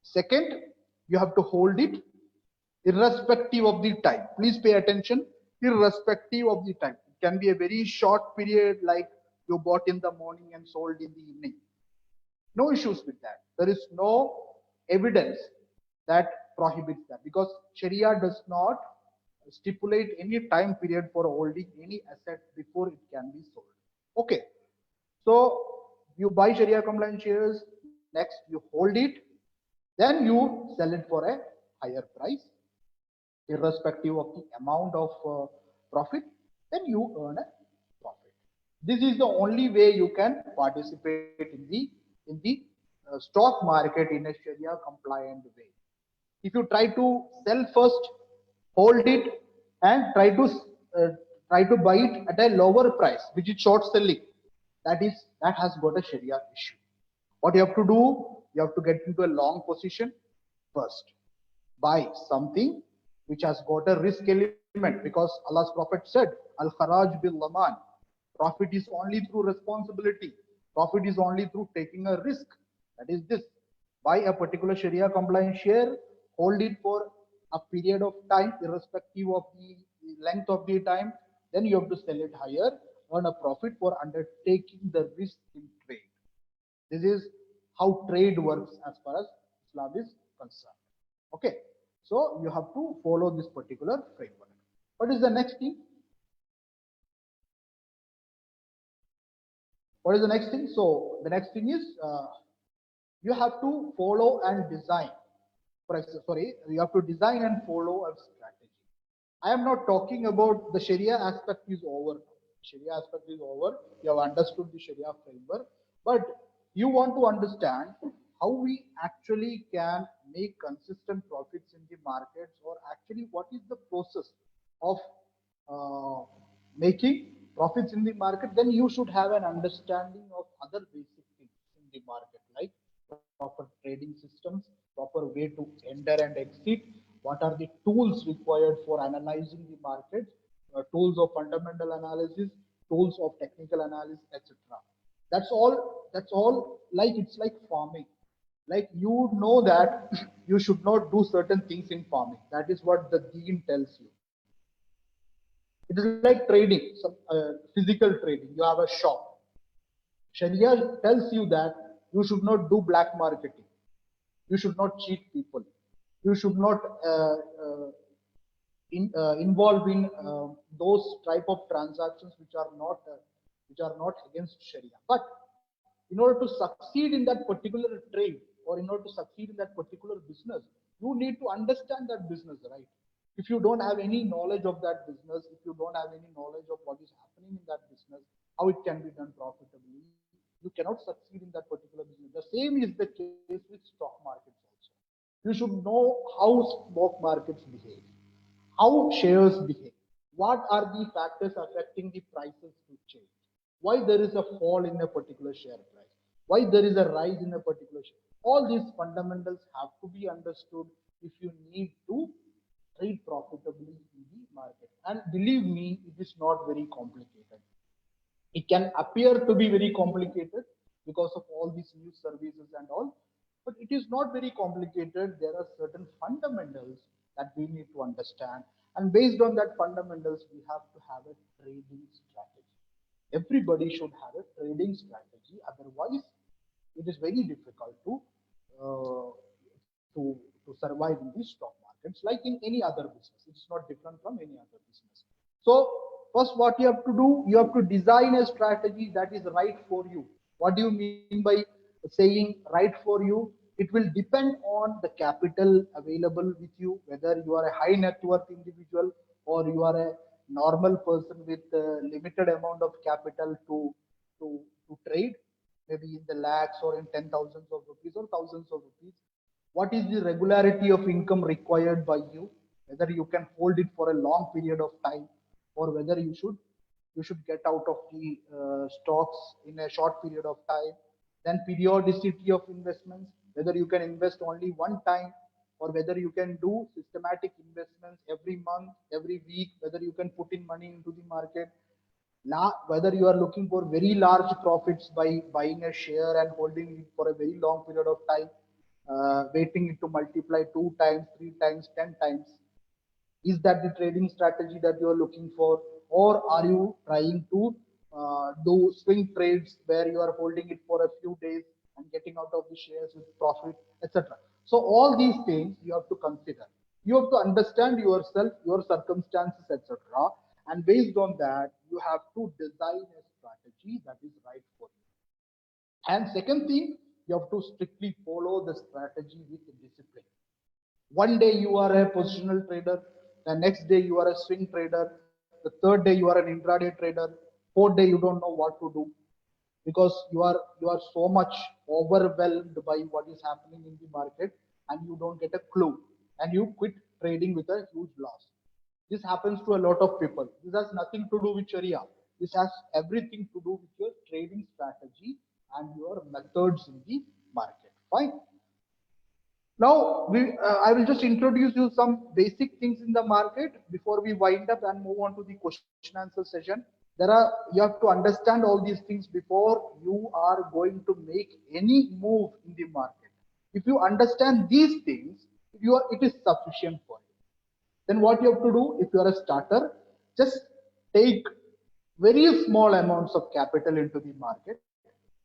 Second, you have to hold it irrespective of the time. Please pay attention, irrespective of the time. It can be a very short period, like you bought in the morning and sold in the evening. No issues with that. There is no evidence that prohibits that because Sharia does not stipulate any time period for holding any asset before it can be sold. Okay, so you buy Sharia compliant shares, next you hold it, then you sell it for a higher price, irrespective of the amount of profit, then you earn a profit. This is the only way you can participate in the stock market in a Sharia compliant way. If you try to sell first, hold it, and try to buy it at a lower price, which is short selling, that has got a Sharia issue. What you have to do, you have to get into a long position first. Buy something which has got a risk element, because Allah's Prophet said, Al-Kharaj bil Laman. Profit is only through responsibility. Profit is only through taking a risk. That is this. Buy a particular Sharia compliant share, hold it for a period of time, irrespective of the length of the time. Then you have to sell it higher, earn a profit for undertaking the risk in trade. This is how trade works as far as Islam is concerned. Okay. So you have to follow this particular framework. What is the next thing? What is the next thing? So the next thing is you have to follow and design. Sorry, you have to design and follow a strategy. I am not talking about the Sharia aspect is over. Sharia aspect is over. You have understood the Sharia framework, but you want to understand how we actually can make consistent profits in the markets, or actually what is the process of making profits in the market. Then you should have an understanding of other basic things in the market, like proper trading systems, proper way to enter and exit, what are the tools required for analyzing the market, tools of fundamental analysis, tools of technical analysis, etc. That's all like it's like farming. Like you know that you should not do certain things in farming. That is what the deen tells you. It is like trading, some physical trading. You have a shop. Sharia tells you that you should not do black marketing. You should not cheat people. You should not involve in those type of transactions which are not against Sharia. But in order to succeed in that particular trade, or in order to succeed in that particular business, you need to understand that business, right? If you don't have any knowledge of that business, if you don't have any knowledge of what is happening in that business, how it can be done profitably, you cannot succeed in that particular business. The same is the case with stock markets also. You should know how stock markets behave, how shares behave, what are the factors affecting the prices to change, why there is a fall in a particular share price, why there is a rise in a particular share. All these fundamentals have to be understood if you need to trade profitably in the market. And believe me, it is not very complicated. It can appear to be very complicated because of all these new services and all, but it is not very complicated. There are certain fundamentals that we need to understand, and based on that fundamentals, we have to have a trading strategy. Everybody should have a trading strategy. Otherwise, it is very difficult uh, to survive in these stock markets, like in any other business. It's not different from any other business. So first, what you have to do, you have to design a strategy that is right for you. What do you mean by saying right for you? It will depend on the capital available with you, whether you are a high net worth individual or you are a normal person with a limited amount of capital to trade, maybe in the lakhs or in 10,000s of rupees or thousands of rupees. What is the regularity of income required by you, whether you can hold it for a long period of time, or whether you should get out of the stocks in a short period of time. Then periodicity of investments, whether you can invest only one time, or whether you can do systematic investments every month, every week, whether you can put in money into the market. Whether you are looking for very large profits by buying a share and holding it for a very long period of time, waiting it to multiply 2 times, 3 times, 10 times. Is that the trading strategy that you are looking for, or are you trying to do swing trades where you are holding it for a few days and getting out of the shares with profit, etc.? So all these things you have to consider. You have to understand yourself, your circumstances, etc. And based on that, you have to design a strategy that is right for you. And second thing, you have to strictly follow the strategy with discipline. One day you are a positional trader, the next day you are a swing trader, the third day you are an intraday trader, fourth day you don't know what to do because you are so much overwhelmed by what is happening in the market and you don't get a clue, and you quit trading with a huge loss. This happens to a lot of people. This has nothing to do with Sharia. This has everything to do with your trading strategy and your methods in the market. Fine. Now, I will just introduce you some basic things in the market before we wind up and move on to the question answer session. You have to understand all these things before you are going to make any move in the market. If you understand these things, it is sufficient for you. Then what you have to do, if you are a starter, just take very small amounts of capital into the market.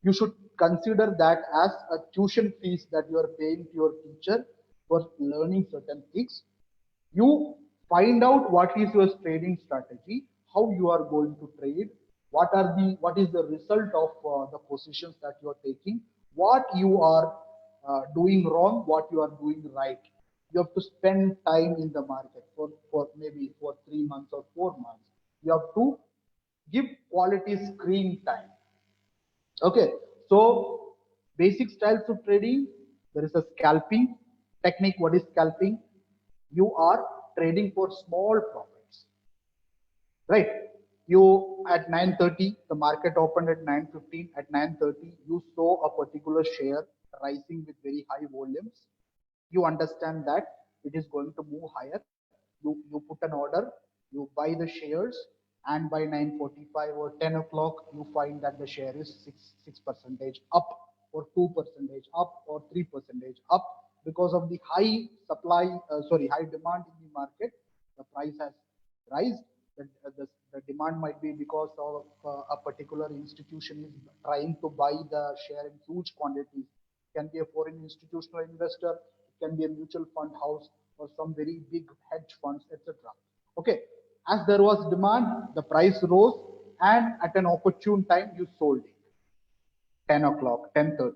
You should consider that as a tuition fees that you are paying to your teacher for learning certain things. You find out what is your trading strategy, how you are going to trade, what is the result of the positions that you are taking, what you are doing wrong, what you are doing right. You have to spend time in the market for maybe for 3 months or 4 months. You have to give quality screen time. Okay, so basic styles of trading, there is a scalping technique. What is scalping? You are trading for small profits, right? You at 9:30, the market opened at 9:15. At 9:30, you saw a particular share rising with very high volumes. You understand that it is going to move higher. You put an order, you buy the shares, and by 9:45 or 10 o'clock, you find that the share is 6 percentage up, or 2% up, or 3% up. Because of the high supply, high demand in the market, the price has risen. The demand might be because of a particular institution is trying to buy the share in huge quantities. It can be a foreign institutional investor, it can be a mutual fund house, or some very big hedge funds, etc. Okay, as there was demand, the price rose, and at an opportune time, you sold it. 10 o'clock, 10:30.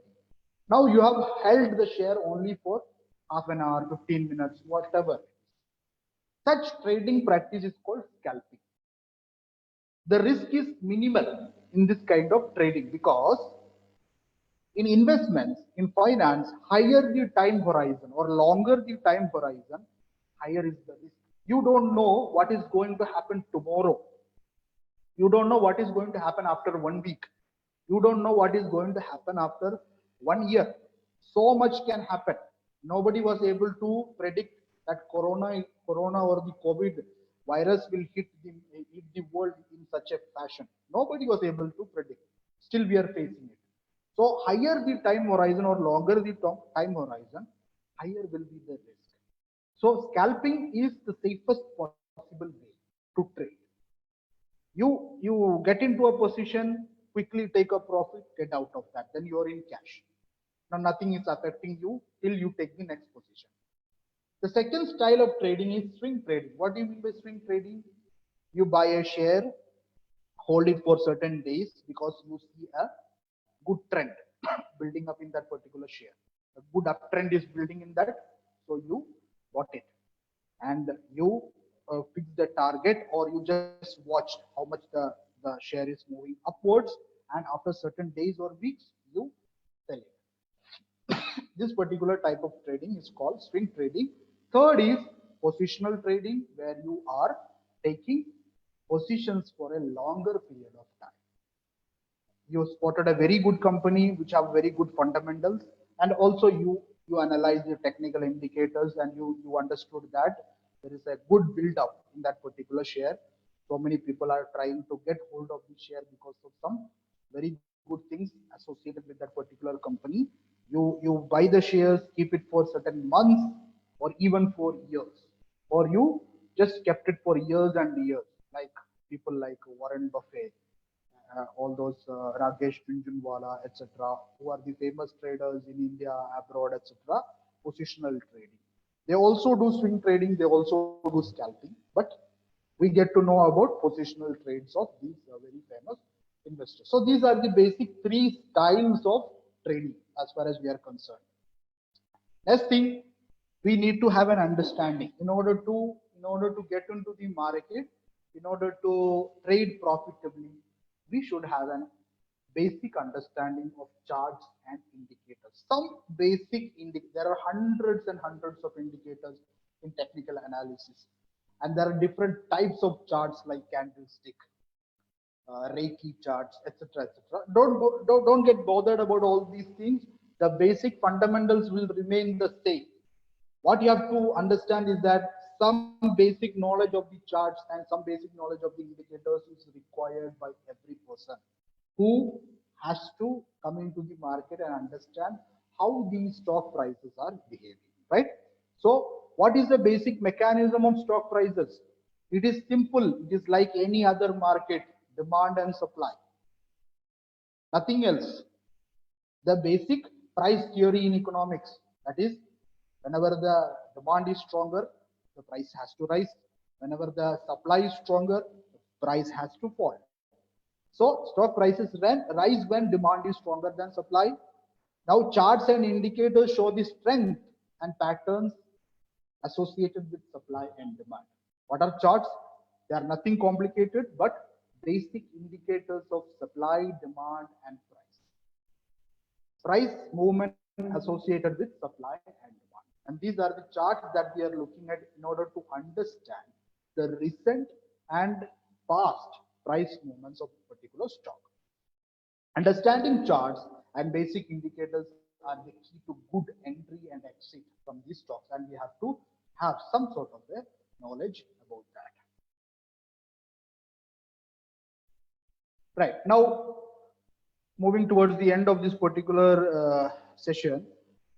Now you have held the share only for half an hour, 15 minutes, whatever. Such trading practice is called scalping. The risk is minimal in this kind of trading because in investments, in finance, higher the time horizon or longer the time horizon, higher is the risk. You don't know what is going to happen tomorrow. You don't know what is going to happen after 1 week. You don't know what is going to happen after 1 year. So much can happen. Nobody was able to predict that corona or the COVID virus will hit the world in such a fashion. Nobody was able to predict. Still, we are facing it. So, higher the time horizon or longer the time horizon, higher will be the risk. So, scalping is the safest possible way to trade. You get into a position, quickly take a profit, get out of that, then you're in cash. Now nothing is affecting you till you take the next position. The second style of trading is swing trading. What do you mean by swing trading? You buy a share, hold it for certain days because you see a good trend building up in that particular share. A good uptrend is building in that, so you bought it, and you fix the target, or you just watch how much the share is moving upwards, and after certain days or weeks you sell it. This particular type of trading is called swing trading. Third is positional trading, where you are taking positions for a longer period of time. You spotted a very good company which have very good fundamentals, and also you analyze the technical indicators, and you understood that there is a good build up in that particular share. So many people are trying to get hold of the share because of some very good things associated with that particular company. You buy the shares, keep it for certain months or even for years, or you just kept it for years and years, like people like Warren Buffett, all those Rakesh Jhunjhunwala, etc., who are the famous traders in India, abroad, etc., positional trading. They also do swing trading, they also do scalping, but we get to know about positional trades of these very famous investors. So these are the basic three styles of trading as far as we are concerned. Next thing, we need to have an understanding in order to get into the market, in order to trade profitably. We should have an basic understanding of charts and indicators. Some basic there are hundreds and hundreds of indicators in technical analysis, and there are different types of charts like candlestick, Reiki charts, etc., etc. Don't get bothered about all these things. The basic fundamentals will remain the same. What you have to understand is that some basic knowledge of the charts and some basic knowledge of the indicators is required by every person who has to come into the market and understand how these stock prices are behaving, right? So what is the basic mechanism of stock prices? It is simple. It is like any other market, demand and supply. Nothing else. The basic price theory in economics, that is, whenever the demand is stronger, the price has to rise. Whenever the supply is stronger, the price has to fall. So stock prices rise when demand is stronger than supply. Now charts and indicators show the strength and patterns associated with supply and demand. What are charts? They are nothing complicated but basic indicators of supply, demand, and price. Price movement associated with supply and demand. And these are the charts that we are looking at in order to understand the recent and past price movements of a particular stock. Understanding charts and basic indicators are the key to good entry and exit from these stocks, and we have to have some sort of a knowledge about that. Right, now moving towards the end of this particular session,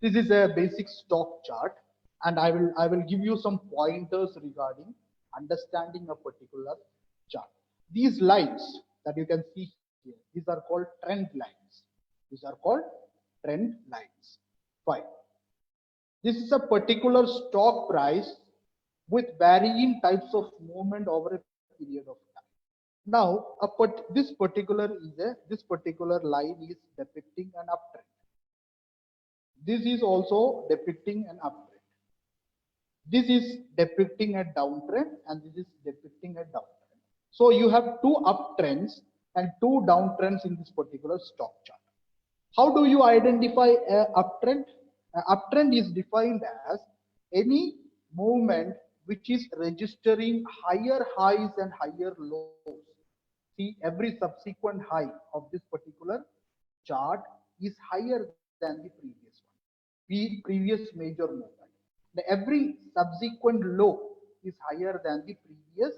this is a basic stock chart, and I will give you some pointers regarding understanding a particular chart. These lines that you can see here, these are called trend lines. These are called trend lines. Fine. This is a particular stock price with varying types of movement over a period of time. Now, this particular line is depicting an uptrend. This is also depicting an uptrend. This is depicting a downtrend, and this is depicting a downtrend. So you have two uptrends and two downtrends in this particular stock chart. How do you identify an uptrend? An uptrend is defined as any movement which is registering higher highs and higher lows. See, every subsequent high of this particular chart is higher than the previous one, the previous major movement. Every subsequent low is higher than the previous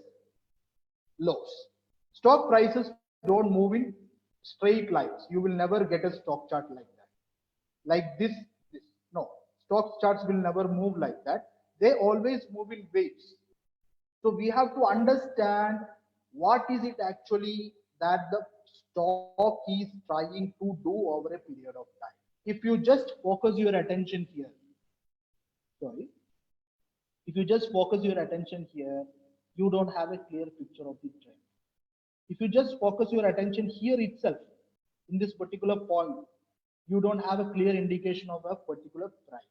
lows. Stock prices don't move in straight lines. You will never get a stock chart like that. Like this. No, stock charts will never move like that. They always move in waves. So we have to understand what is it actually that the stock is trying to do over a period of time. If you just focus your attention here, if you just focus your attention here, you don't have a clear picture of the trend. If you just focus your attention here itself, in this particular point, you don't have a clear indication of a particular price.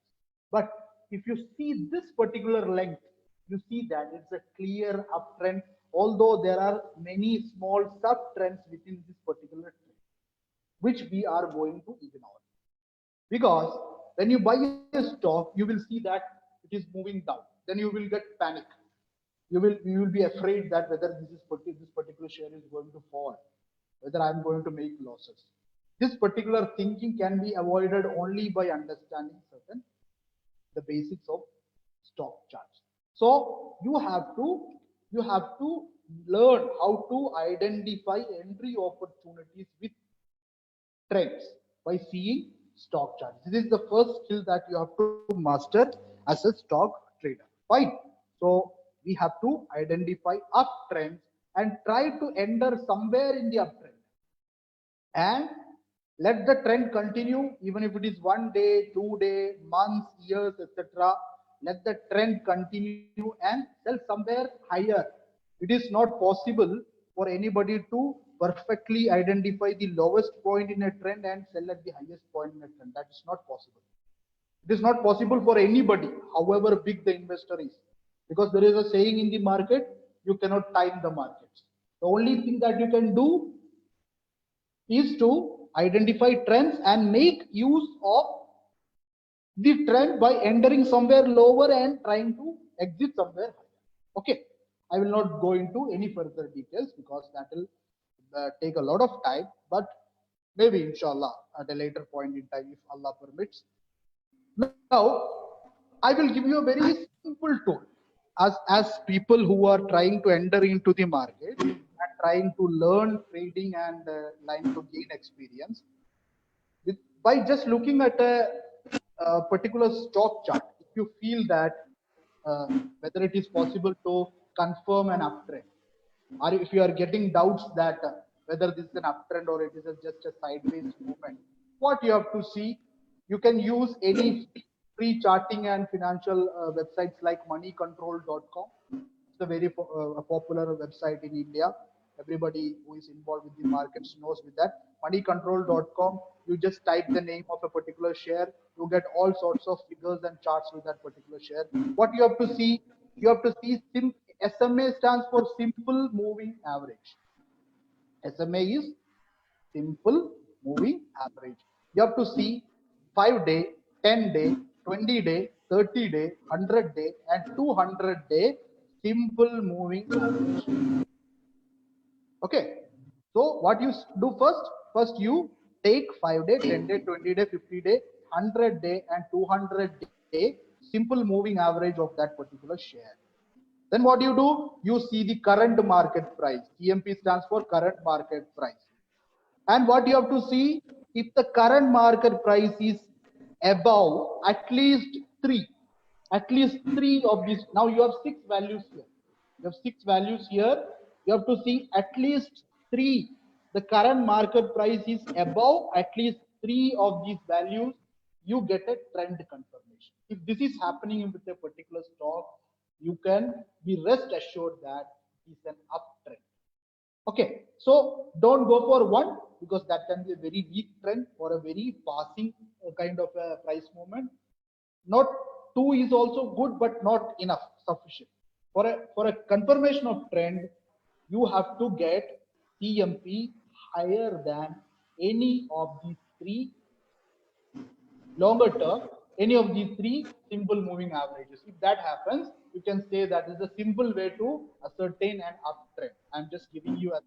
But if you see this particular length, you see that it's a clear uptrend, although there are many small sub-trends within this particular trend, which we are going to ignore. Because when you buy a stock, you will see that it is moving down. Then you will get panic. You will be afraid that whether this particular share is going to fall, whether I'm going to make losses. This particular thinking can be avoided only by understanding the basics of stock charts. So you have to learn how to identify entry opportunities with trends by seeing stock charts. This is the first skill that you have to master as a stock trader. Fine. So we have to identify uptrends and try to enter somewhere in the uptrend, and let the trend continue, even if it is 1 day, 2 day, months, years, etc. Let the trend continue and sell somewhere higher. It is not possible for anybody to perfectly identify the lowest point in a trend and sell at the highest point in a trend. That is not possible. It is not possible for anybody, however big the investor is, because there is a saying in the market, you cannot time the markets. The only thing that you can do is to identify trends and make use of the trend by entering somewhere lower and trying to exit somewhere higher. Okay, I will not go into any further details because that will take a lot of time, but maybe inshallah at a later point in time if Allah permits. Now I will give you a very simple tool as people who are trying to enter into the market and trying to learn trading and trying to gain experience. By just looking at a particular stock chart, if you feel that whether it is possible to confirm an uptrend, or if you are getting doubts that whether this is an uptrend or it is just a sideways movement, what you have to see, you can use any free charting and financial websites like moneycontrol.com. It's a very popular website in India. Everybody who is involved with the markets knows with that. Moneycontrol.com, you just type the name of a particular share, you get all sorts of figures and charts with that particular share. What you have to see, SMA stands for simple moving average. SMA is simple moving average. You have to see 5-day, 10-day, 20-day, 30-day, 100-day, and 200-day simple moving average. Okay. So what you do first? First you take 5-day, 10-day, 20-day, 50-day, 100-day, and 200-day simple moving average of that particular share. Then what do? You see the current market price. CMP stands for current market price. And what you have to see, if the current market price is above at least three of these. Now you have 6 values here. You have 6 values here. You have to see at least 3. The current market price is above at least 3 of these values. You get a trend confirmation. If this is happening with a particular stock, you can be rest assured that it's an uptrend. Okay, so don't go for 1 because that can be a very weak trend or a very passing kind of a price movement. Not 2 is also good, but not enough, sufficient. For a confirmation of trend, you have to get CMP higher than any of these 3 longer term, any of these 3 simple moving averages. If that happens, you can say that is a simple way to ascertain an uptrend. I'm just giving you a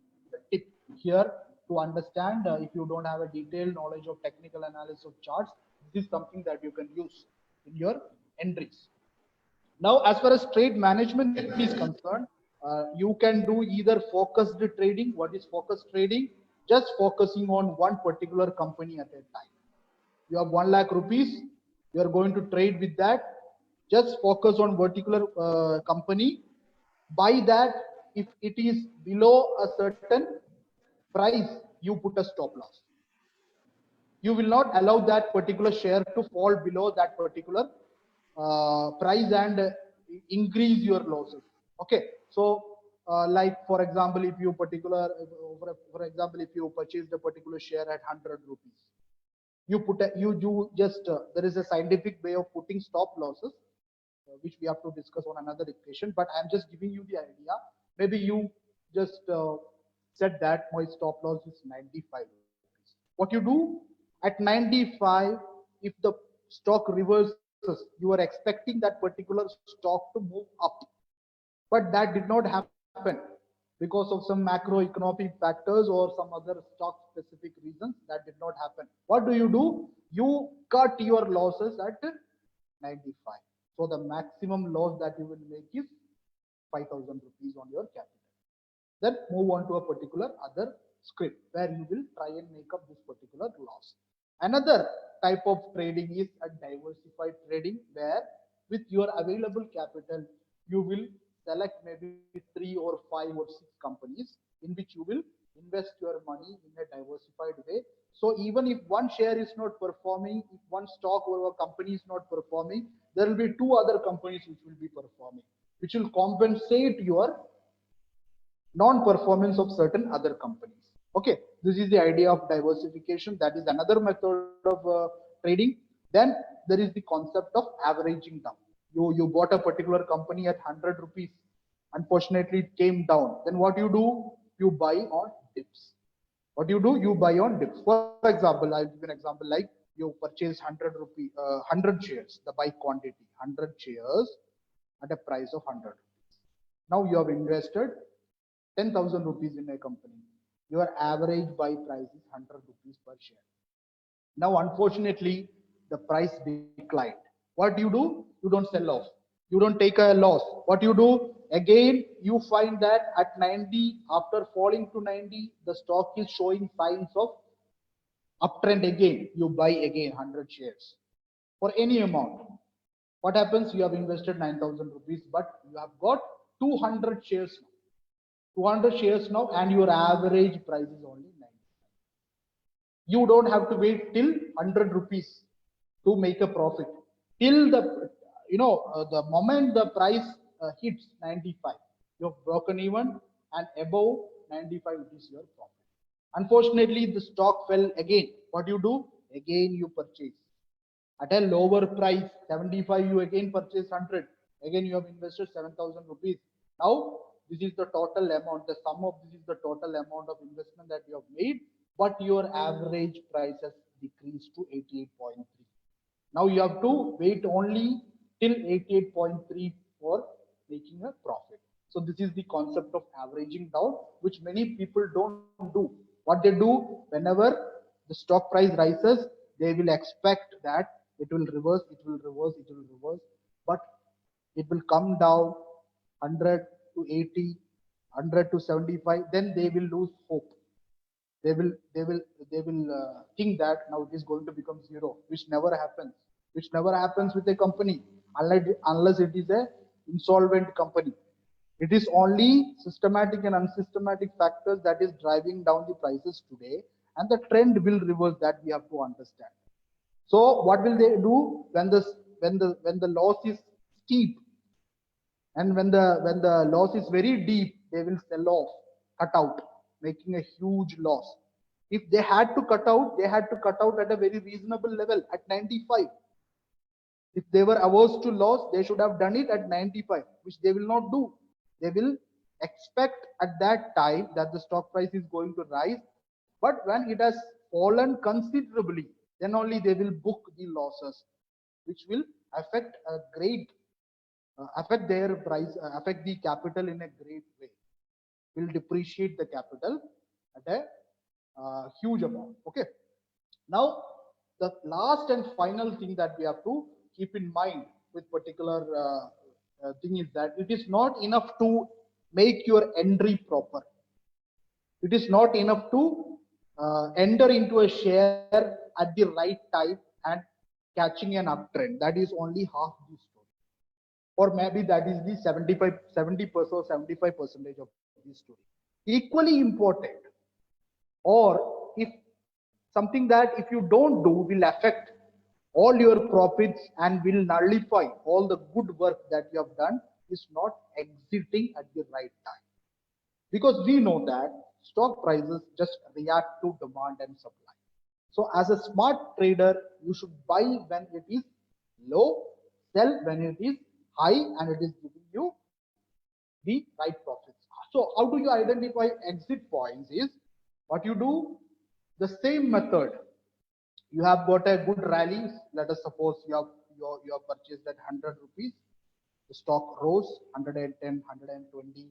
tip here to understand. If you don't have a detailed knowledge of technical analysis of charts, this is something that you can use in your entries. Now, as far as trade management is concerned, you can do either focused trading. What is focused trading? Just focusing on one particular company at a time. You have 1 lakh rupees, you are going to trade with that. Just focus on particular company. Buy that. If it is below a certain price, you put a stop loss. You will not allow that particular share to fall below that particular price and increase your losses. Okay, so like for example, if you if you purchased a particular share at 100 rupees, there is a scientific way of putting stop losses, which we have to discuss on another occasion, but I'm just giving you the idea. Maybe you just said that my stop loss is 95 rupees. What you do at 95, if the stock reverses, you are expecting that particular stock to move up, but that did not happen because of some macroeconomic factors or some other stock specific reasons. That did not happen. What do? You cut your losses at 95. So the maximum loss that you will make is 5,000 rupees on your capital. Then move on to a particular other script where you will try and make up this particular loss. Another type of trading is a diversified trading, where with your available capital, you will select maybe 3 or 5 or 6 companies in which you will invest your money in a diversified way. So even if one share is not performing, if one stock or a company is not performing, there will be 2 other companies which will be performing, which will compensate your non-performance of certain other companies. Okay, this is the idea of diversification. That is another method of trading. Then there is the concept of averaging down. You bought a particular company at 100 rupees. Unfortunately, it came down. Then what you do? You buy on dips. What you do? You buy on dips. For example, I'll give you an example like you purchase 100 shares, the buy quantity, 100 shares at a price of 100 rupees. Now you have invested 10,000 rupees in a company. Your average buy price is 100 rupees per share. Now, unfortunately, the price declined. What do? You don't sell off. You don't take a loss. What you do? Again, you find that at 90, after falling to 90, the stock is showing signs of uptrend again. You buy again 100 shares for any amount. What happens? You have invested 9,000 rupees, but you have got 200 shares now. 200 shares now, and your average price is only 90. You don't have to wait till 100 rupees to make a profit. till the, the moment the price hits 95, you have broken even, and above 95 it is your profit. Unfortunately, the stock fell again. What you do? Again you purchase at a lower price, 75, you again purchase 100. Again you have invested 7,000 rupees. Now this is the total amount, the sum of this is the total amount of investment that you have made, but your average price has decreased to 88.3. Now you have to wait only till 88.3 for making a profit. So this is the concept of averaging down, which many people don't do. What they do, whenever the stock price rises, they will expect that it will reverse, it will reverse, it will reverse, but it will come down 100 to 80, 100 to 75, then they will lose hope. They will think that now it is going to become zero, which never happens with a company, unless it is a insolvent company. It is only systematic and unsystematic factors that is driving down the prices today, and the trend will reverse. That we have to understand. So what will they do when the loss is steep, and when the loss is very deep? They will sell off, cut out, making a huge loss. If they had to cut out, they had to cut out at a very reasonable level at 95. If they were averse to loss, they should have done it at 95, which they will not do. They will expect at that time that the stock price is going to rise, but when it has fallen considerably, then only they will book the losses, which will affect a great affect their price, affect the capital in a great way. Will depreciate the capital at a huge amount. Okay. Now the last and final thing that we have to keep in mind with particular thing is that it is not enough to make your entry proper. It is not enough to enter into a share at the right time and catching an uptrend. That is only half the story, or maybe that is the 70% or 75% of the story. Equally important, or if something that if you don't do will affect all your profits and will nullify all the good work that you have done, is not exiting at the right time. Because we know that stock prices just react to demand and supply. So as a smart trader, you should buy when it is low, sell when it is high, and it is giving you the right profits. So how do you identify exit points? Is what you do, the same method. You have got a good rally. Let us suppose you have purchased at 100 rupees. The stock rose 110, 120.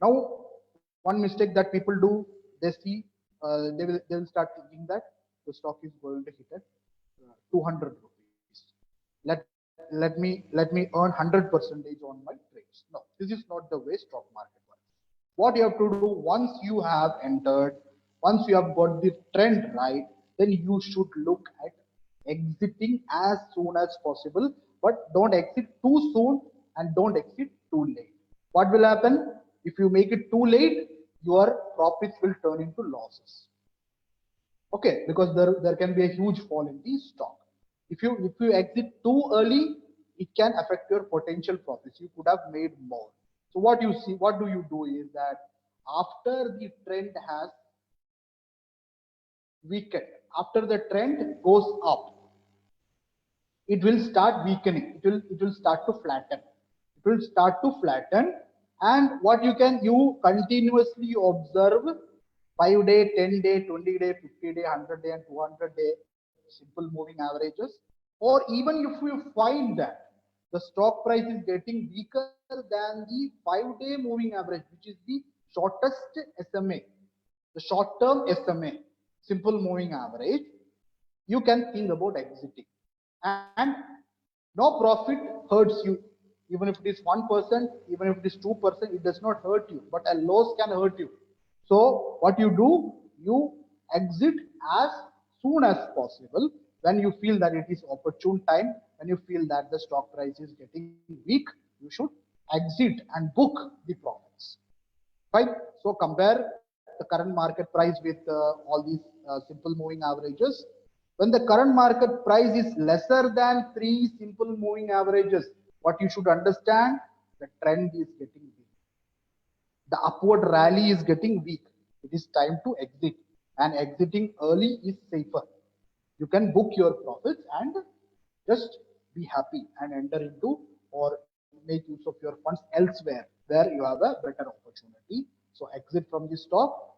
Now, one mistake that people do, they see they will start thinking that the stock is going to hit at 200 rupees. Let me earn 100% on my trades. No, this is not the way stock market works. What you have to do, once you have entered, once you have got the trend right, then you should look at exiting as soon as possible, but don't exit too soon and don't exit too late. What will happen if you make it too late? Your profits will turn into losses. Okay, because there can be a huge fall in the stock. If you exit too early, it can affect your potential profits. You could have made more. So what do you do is that after the trend has weakened, after the trend goes up, it will start weakening. It will start to flatten. It will start to flatten. And what you continuously observe 5-day, 10-day, 20-day, 50-day, 100-day, and 200-day simple moving averages. Or even if you find that the stock price is getting weaker than the 5-day moving average, which is the shortest SMA, the short-term SMA, simple moving average, you can think about exiting. And no profit hurts you. Even if it is 1%, even if it is 2%, it does not hurt you, but a loss can hurt you. So what you do, you exit as soon as possible when you feel that it is opportune time. When you feel that the stock price is getting weak, you should exit and book the profits. Right? So compare the current market price with all these simple moving averages. When the current market price is lesser than 3 simple moving averages, what you should understand, the trend is getting weak. The upward rally is getting weak. It is time to exit, and exiting early is safer. You can book your profits and just be happy and enter into or make use of your funds elsewhere where you have a better opportunity. So exit from the stock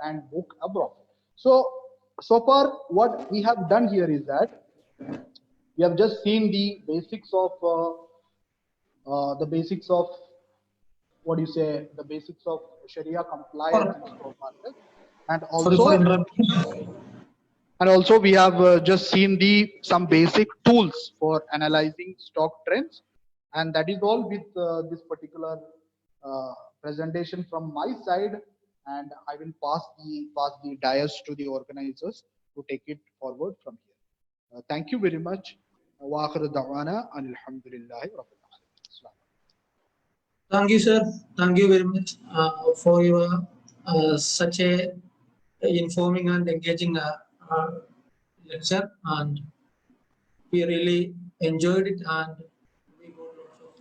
and book a profit. So far what we have done here is that we have just seen the basics of what do you say, the basics of Sharia compliance in stock market, and Sorry for also interrupting. we have just seen the some basic tools for analyzing stock trends, and that is all with this particular presentation from my side, and I will pass the dais to the organizers to take it forward from here. Thank you very much. Wa akhiru da'wana alhamdulillahi rabbil alamin. Thank you, sir. Thank you very much for your such a informing and engaging lecture, and we really enjoyed it, and we got lots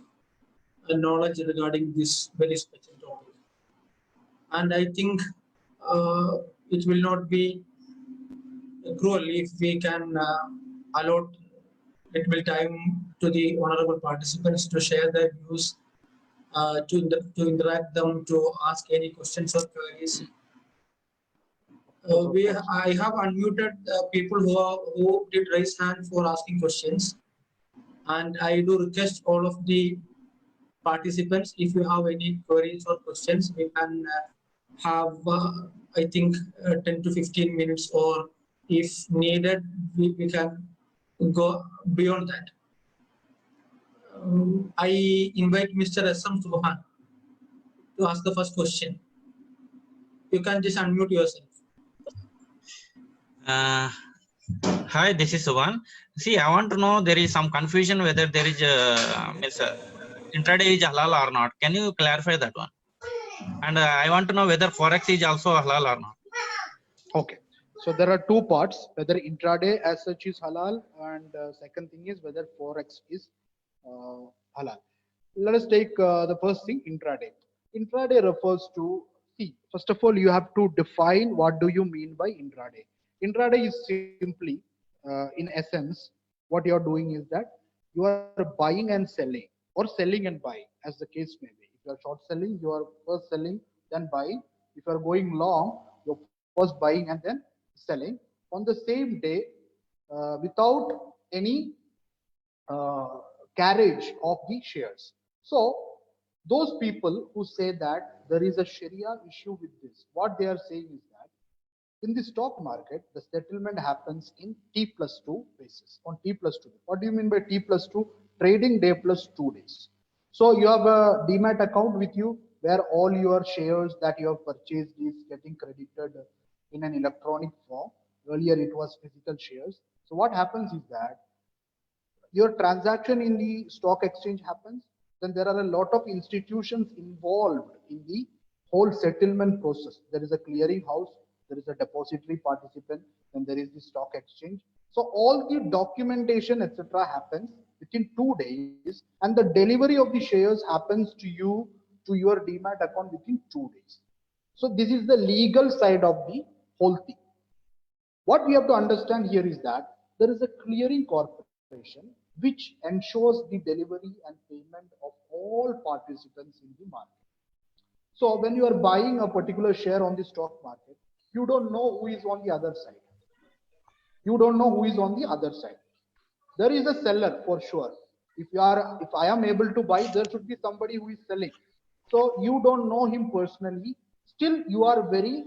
of knowledge regarding this very special topic. And I think it will not be cruel if we can allot little time to the honorable participants to share their views, to interact them, to ask any questions or queries. I have unmuted people who did raise hand for asking questions, and I do request all of the participants, if you have any queries or questions, we can have I think 10 to 15 minutes, or if needed, we can go beyond that. I invite Mr. S.M. Subhan to ask the first question. You can just unmute yourself. Hi, this is Suvan. See, I want to know, there is some confusion whether there is intraday is halal or not. Can you clarify that one? And I want to know whether forex is also halal or not. Okay, so there are two parts, whether intraday as such is halal, and second thing is whether forex is halal. Let us take the first thing, intraday. Intraday refers to, see, first of all, you have to define what do you mean by intraday. Intraday is simply, in essence, what you are doing is that you are buying and selling, or selling and buying, as the case may be. If you are short selling, you are first selling, then buying. If you are going long, you're first buying and then selling on the same day, without any carriage of the shares. So those people who say that there is a Sharia issue with this, what they are saying is that in the stock market, the settlement happens in T+2 basis, on T+2. What do you mean by T+2? Trading day plus 2 days. So you have a demat account with you where all your shares that you have purchased is getting credited in an electronic form. Earlier it was physical shares. So what happens is that your transaction in the stock exchange happens, then there are a lot of institutions involved in the whole settlement process. There is a clearing house, there is a depository participant, then there is the stock exchange. So all the documentation, etc., happens within 2 days, and the delivery of the shares happens to you, to your demat account, within 2 days. So this is the legal side of the whole thing. What we have to understand here is that there is a clearing corporation which ensures the delivery and payment of all participants in the market. So when you are buying a particular share on the stock market, you don't know who is on the other side. You don't know who is on the other side. There is a seller for sure. If I am able to buy, there should be somebody who is selling. So you don't know him personally. Still, you are very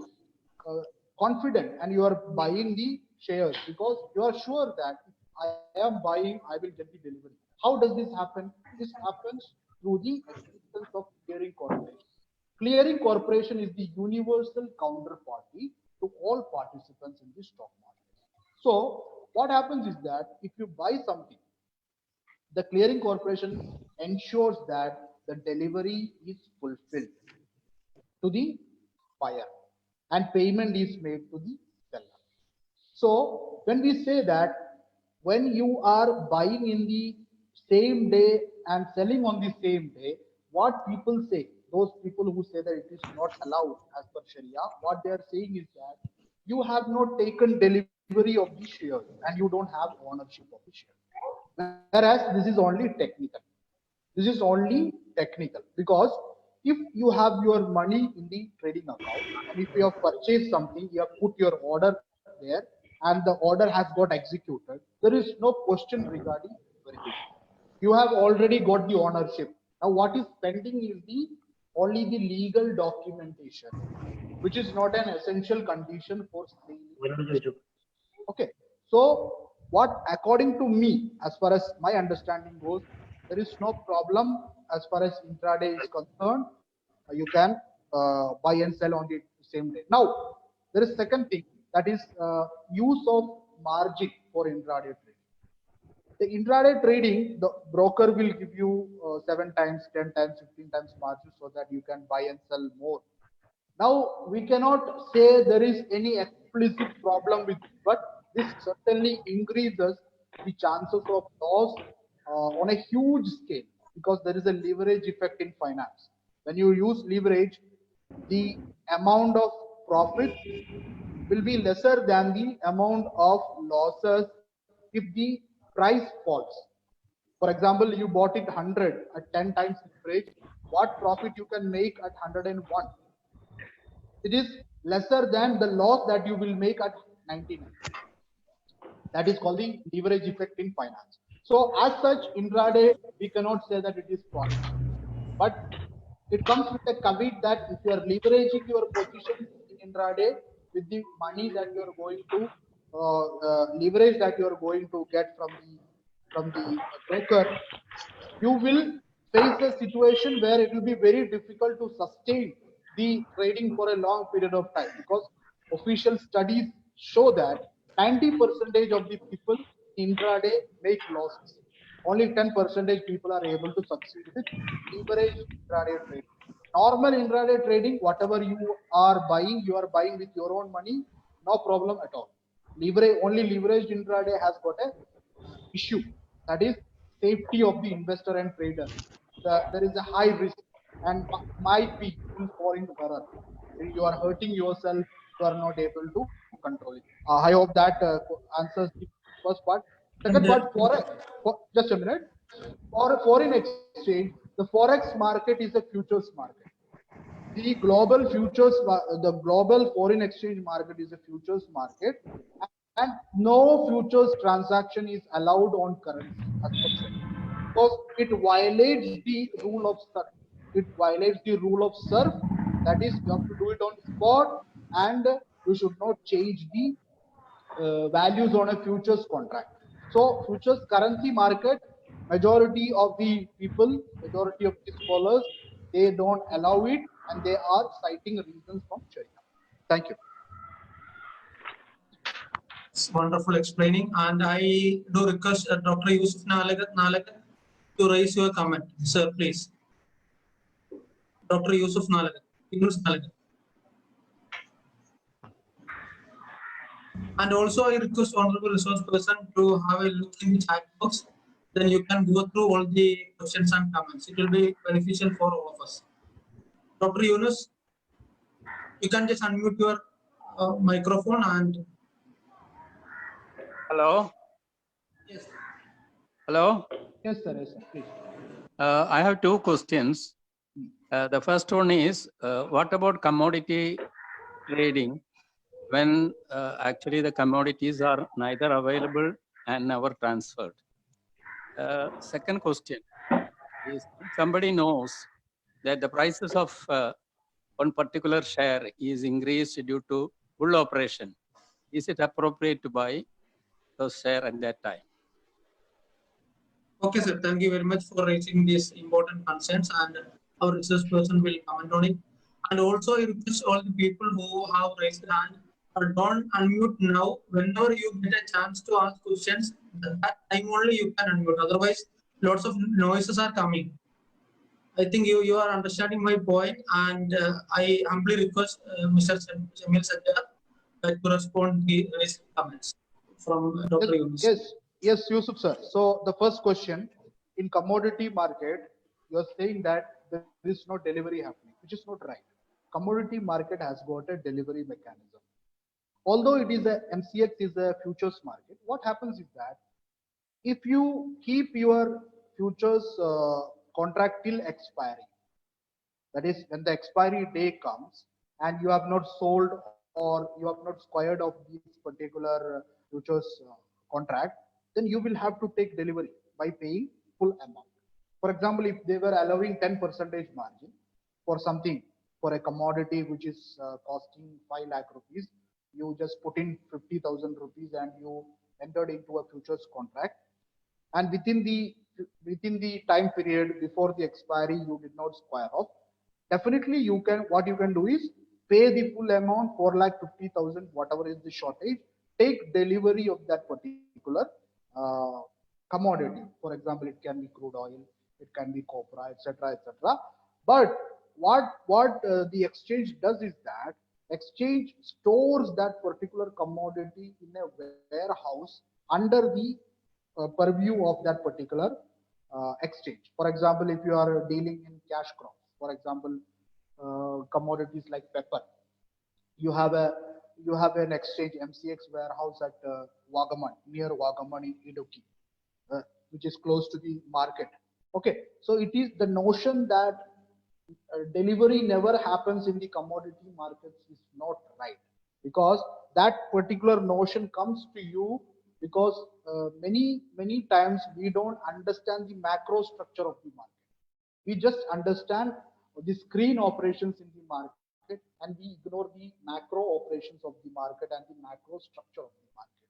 confident and you are buying the shares because you are sure that if I am buying, I will get the delivery. How does this happen? This happens through the existence of clearing corporation. Clearing corporation is the universal counterparty to all participants in the stock market. So what happens is that if you buy something, the clearing corporation ensures that the delivery is fulfilled to the buyer and payment is made to the seller. So when we say that when you are buying in the same day and selling on the same day, what people say, those people who say that it is not allowed as per Sharia, what they are saying is that you have not taken delivery of the shares and you don't have ownership of the shares. Whereas this is only technical. This is only technical because if you have your money in the trading account and if you have purchased something, you have put your order there and the order has got executed, there is no question regarding delivery. You have already got the ownership. Now what is pending is the only the legal documentation, which is not an essential condition for sale. Okay. So what, according to me, as far as my understanding goes, there is no problem as far as intraday is concerned. You can buy and sell on the same day. Now, there is second thing, that is use of margin for intraday trading. The intraday trading, the broker will give you 7 times, 10 times, 15 times margin so that you can buy and sell more. Now, we cannot say there is any explicit problem with it, but this certainly increases the chances of loss on a huge scale because there is a leverage effect in finance. When you use leverage, the amount of profit will be lesser than the amount of losses if the price falls. For example, you bought it 100 at 10 times leverage. What profit you can make at 101? It is lesser than the loss that you will make at 99. That is called the leverage effect in finance. So as such, intraday, we cannot say that it is profitable. But it comes with a caveat that if you are leveraging your position in intraday with the money that you are going to leverage that you are going to get from the broker, you will face a situation where it will be very difficult to sustain the trading for a long period of time because official studies show that 90% of the people intraday make losses. Only 10% people are able to succeed with leverage intraday trading. Normal intraday trading, whatever you are buying with your own money, no problem at all. Only leveraged intraday has got a issue, that is safety of the investor and trader. There is a high risk and might be you will fall into error. You are hurting yourself, you are not able to control it. I hope that answers the first part. Second part, just a minute. For foreign exchange, the forex market is a futures market. The global the global foreign exchange market is a futures market, and no futures transaction is allowed on currency as per Sharia, because it violates the rule of SURF. It violates the rule of SURF, that is, you have to do it on spot, and you should not change the values on a futures contract. So futures currency market, majority of the people, majority of the scholars, they don't allow it and they are citing reasons from Sharia. Thank you. It's wonderful explaining, and I do request Dr. Yusuf Nalagat to raise your comment. Sir, please. Dr. Yusuf Nalagat. And also, I request honorable resource person to have a look in the chat box. Then you can go through all the questions and comments. It will be beneficial for all of us. Dr. Yunus, you can just unmute your microphone and. Hello. Yes. Hello. Yes, sir. Yes, sir. Please. I have two questions. The first one is, what about commodity trading when actually the commodities are neither available and never transferred? Second question is, somebody knows that the prices of one particular share is increased due to bull operation. Is it appropriate to buy those shares at that time? Okay, sir. Thank you very much for raising these important concerns, and our research person will comment on it. And also, I request all the people who have raised their hand, don't unmute now. Whenever you get a chance to ask questions, that time only you can unmute. Otherwise, lots of noises are coming. I think you are understanding my point, and I humbly request Mr. Shamil Sajjad like to respond the raised comments from Dr. Yunus. Yes, Yusuf sir. So the first question, in commodity market, you're saying that there is no delivery happening, which is not right. Commodity market has got a delivery mechanism. Although it is a MCX is a futures market, what happens is that if you keep your futures contract till expiry, that is when the expiry day comes and you have not sold or you have not squared of this particular futures contract, then you will have to take delivery by paying full amount. For example, if they were allowing 10% margin for something, for a commodity which is costing 5 lakh rupees, you just put in 50,000 rupees and you entered into a futures contract, and within the time period before the expiry you did not square off, definitely you can, what you can do is pay the full amount, 4,50,000, whatever is the shortage, take delivery of that particular commodity. For example, it can be crude oil, it can be copra, etc., etc. But what the exchange does is that exchange stores that particular commodity in a warehouse under the purview of that particular exchange. For example, if you are dealing in cash crops, for example, commodities like pepper, you have an exchange MCX warehouse at Wagaman, near Wagaman in Idukki, which is close to the market. Okay, so it is the notion that delivery never happens in the commodity markets is not right, because that particular notion comes to you because many times we don't understand the macro structure of the market. We just understand the screen operations in the market and we ignore the macro operations of the market and the macro structure of the market.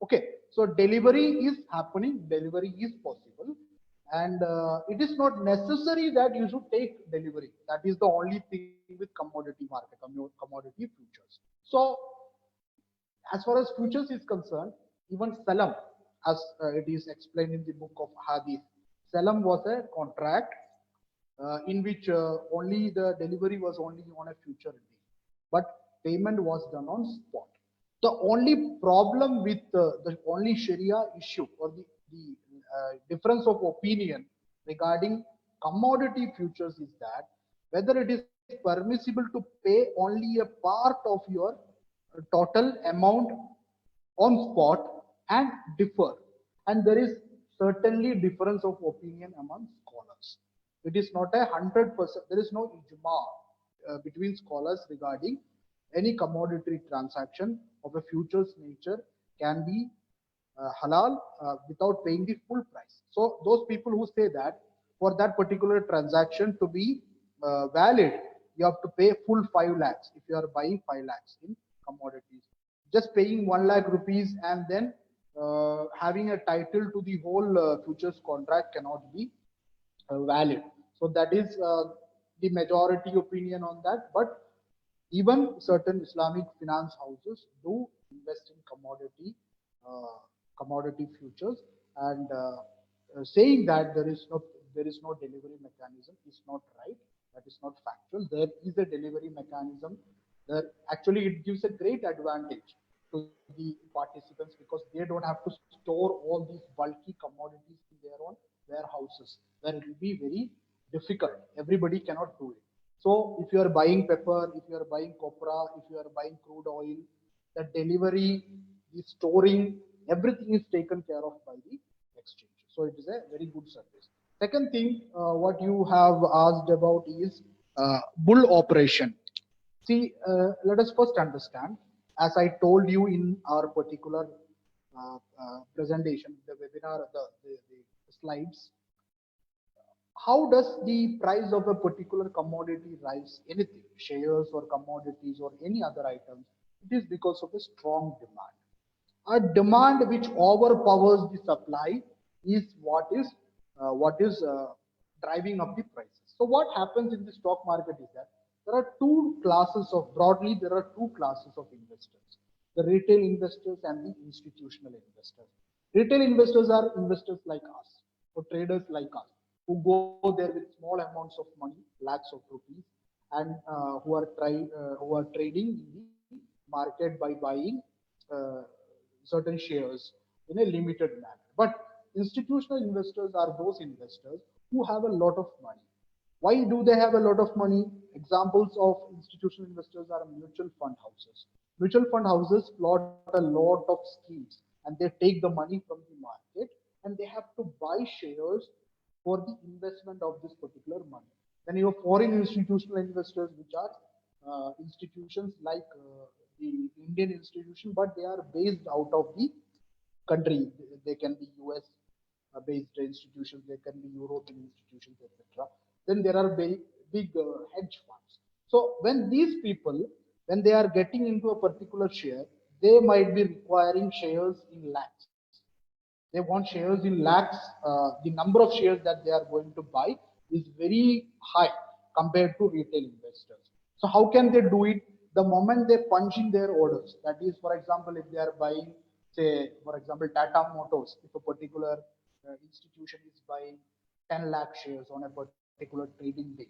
Okay, so delivery is happening, delivery is possible, and it is not necessary that you should take delivery. That is the only thing with commodity market, commodity futures. So as far as futures is concerned, even Salam, as it is explained in the book of Hadith, Salam was a contract in which only the delivery was only on a future day, but payment was done on spot. The only problem with the only Sharia issue or the difference of opinion regarding commodity futures is that whether it is permissible to pay only a part of your total amount on spot and defer, and there is certainly difference of opinion among scholars. It is not 100%, there is no ijma between scholars regarding any commodity transaction of a futures nature can be halal without paying the full price. So those people who say that for that particular transaction to be valid, you have to pay full 5 lakhs if you are buying 5 lakhs in commodities. Just paying 1 lakh rupees and then having a title to the whole futures contract cannot be valid. So that is the majority opinion on that. But even certain Islamic finance houses do invest in commodity futures, and saying that there is no delivery mechanism is not right. That is not factual. There is a delivery mechanism. There actually it gives a great advantage to the participants because they don't have to store all these bulky commodities in their own warehouses, where it will be very difficult. Everybody cannot do it. So if you are buying pepper, if you are buying copra, if you are buying crude oil, the delivery, the storing, everything is taken care of by the exchange. So it is a very good service. Second thing, what you have asked about is bull operation. See, let us first understand, as I told you in our particular presentation, the webinar, the slides, how does the price of a particular commodity rise? Anything, shares or commodities or any other items, it is because of a strong demand. A demand which overpowers the supply is what is driving up the prices. So what happens in the stock market is that there are two classes of, broadly there are two classes of investors: the retail investors and the institutional investors. Retail investors are investors like us, or traders like us, who go there with small amounts of money, lakhs of rupees, and who are trading in the market by buying certain shares in a limited manner. But institutional investors are those investors who have a lot of money. Why do they have a lot of money? Examples of institutional investors are mutual fund houses. Mutual fund houses plot a lot of schemes and they take the money from the market and they have to buy shares for the investment of this particular money. Then you have foreign institutional investors, which are institutions like the Indian institution, but they are based out of the country. They can be US based institutions, they can be European institutions, etc. Then there are big hedge funds. So when these people, when they are getting into a particular share, they might be requiring shares in lakhs. They want shares in lakhs. The number of shares that they are going to buy is very high compared to retail investors. So how can they do it? The moment they punch in their orders, that is, for example, if they are buying, say, for example, Tata Motors, if a particular institution is buying 10 lakh shares on a particular trading day,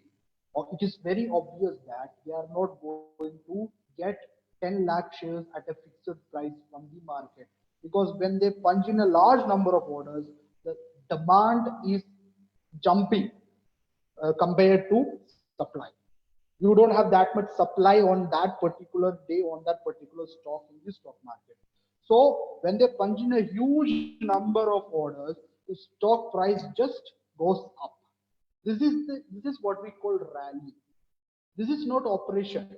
it is very obvious that they are not going to get 10 lakh shares at a fixed price from the market, because when they punch in a large number of orders, the demand is jumping compared to supply. You don't have that much supply on that particular day on that particular stock in the stock market. So when they punch in a huge number of orders, the stock price just goes up. This is what we call rally. This is not operation.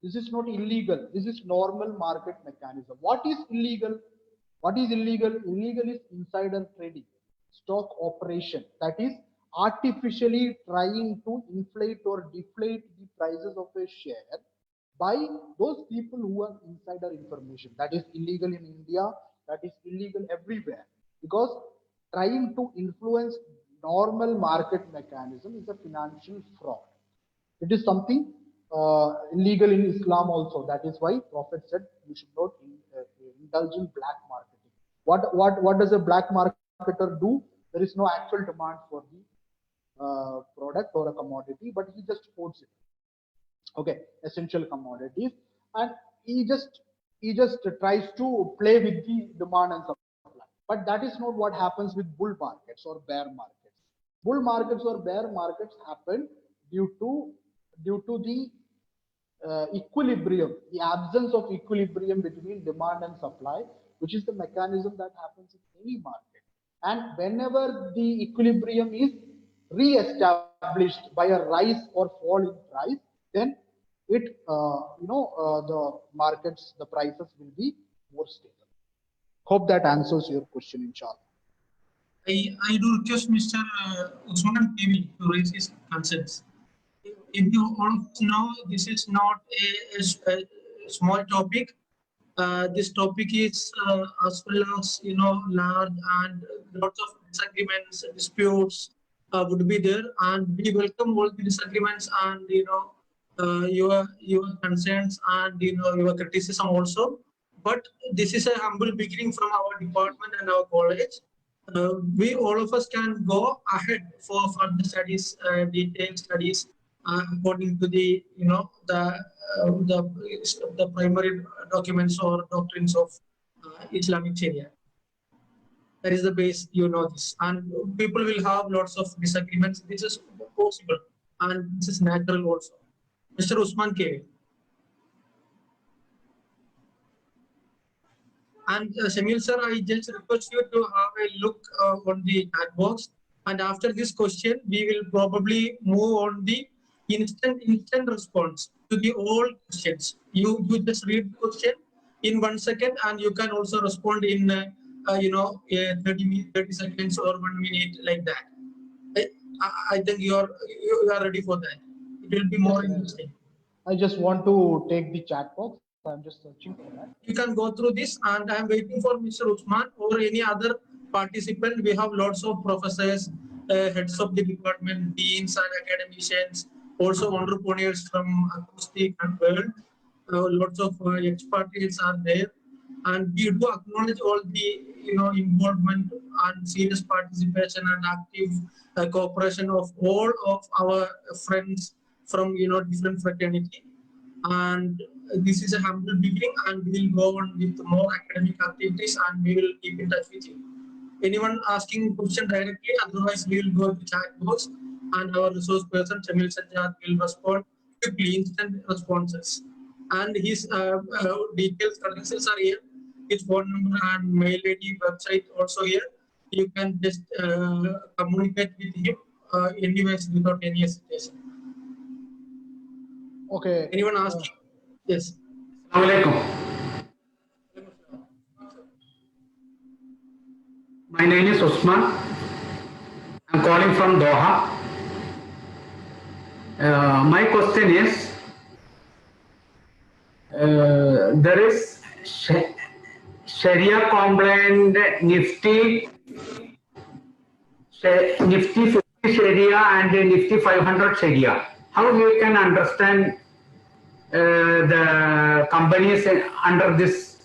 This is not illegal. This is normal market mechanism. What is illegal? What is illegal? Illegal is insider trading, stock operation. That is artificially trying to inflate or deflate the prices of a share by those people who have insider information. That is illegal in India. That is illegal everywhere, because trying to influence normal market mechanism is a financial fraud. It is something illegal in Islam also. That is why Prophet said you should not indulge in black marketing. What does a black marketer do? There is no actual demand for the product or a commodity, but he just quotes it. Okay, essential commodities, and he just tries to play with the demand and supply. But that is not what happens with bull markets or bear markets. Bull markets or bear markets happen due to the equilibrium, the absence of equilibrium between demand and supply, which is the mechanism that happens in any market. And whenever the equilibrium is re-established by a rise or fall in price, then it the markets, the prices will be more stable. Hope that answers your question, inshallah. I do request Mr. Usman TV to raise his concerns. If you all know, this is not a small topic. This topic is as well as large, and lots of disagreements, disputes would be there, and we welcome all the disagreements and your concerns and your criticism also. But this is a humble beginning from our department and our college. We all of us can go ahead for further studies, detailed studies, according to the the primary documents or doctrines of Islamic Sharia. That is the base, this, and people will have lots of disagreements. This is possible, and this is natural also. Mr. Usman K. And Shamil sir, I just request you to have a look on the chat box, and after this question, we will probably move on the instant response to the all questions. You just read the question in 1 second, and you can also respond in 30 seconds or 1 minute, like that. I think you are ready for that. It will be more interesting. I just want to take the chat box. I'm just searching for that. You can go through this, and I'm waiting for Mr. Usman or any other participant. We have lots of professors, heads of the department, deans and academicians, also entrepreneurs from across the world. Lots of experts are there, and we do acknowledge all the involvement and serious participation and active cooperation of all of our friends from different fraternity. And this is a humble beginning, and we will go on with more academic activities, and we will keep in touch with you. Anyone asking question directly, otherwise we will go to chat box, and our resource person Jamil Sajjad will respond quickly, instant responses. And his details, credentials are here. His phone number and mail ID, website also here. You can just communicate with him anyways without any hesitation. Okay. Anyone asking? Yes. My name is Usman. I'm calling from Doha. My question is, there is Sharia compliant Nifty 50 Sharia and Nifty 500 Sharia. How we can understand the companies under this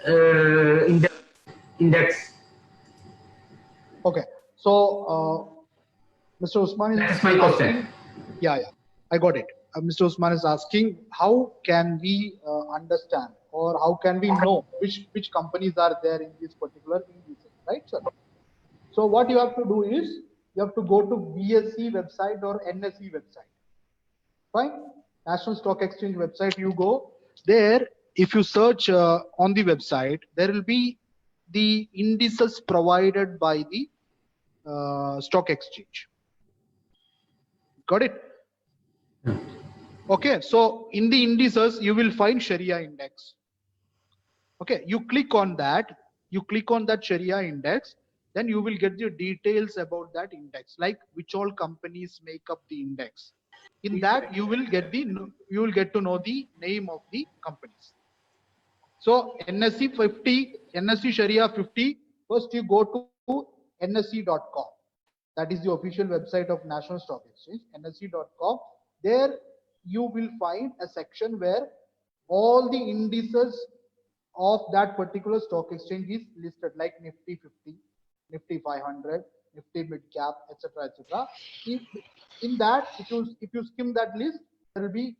index? Okay. So, Mr. Usman is That is my question. asking, yeah, I got it. Mr. Usman is asking, how can we understand, or how can we know which companies are there in this particular indices, right, sir? So what you have to do is, you have to go to BSE website or NSE website. Fine. National Stock Exchange website, you go there. If you search on the website, there will be the indices provided by the stock exchange. Got it? Okay, so in the indices you will find Sharia index. Okay, you click on that, Sharia index, then you will get the details about that index, like which all companies make up the index. In that you will get to know the name of the companies. So NSE 50, NSE Sharia 50, first you go to NSE.com. That is the official website of National Stock Exchange, NSE.com. There you will find a section where all the indices of that particular stock exchange is listed, like Nifty 50, Nifty 500, Nifty Mid Cap, etc., etc. In that, if you skim that list, there will be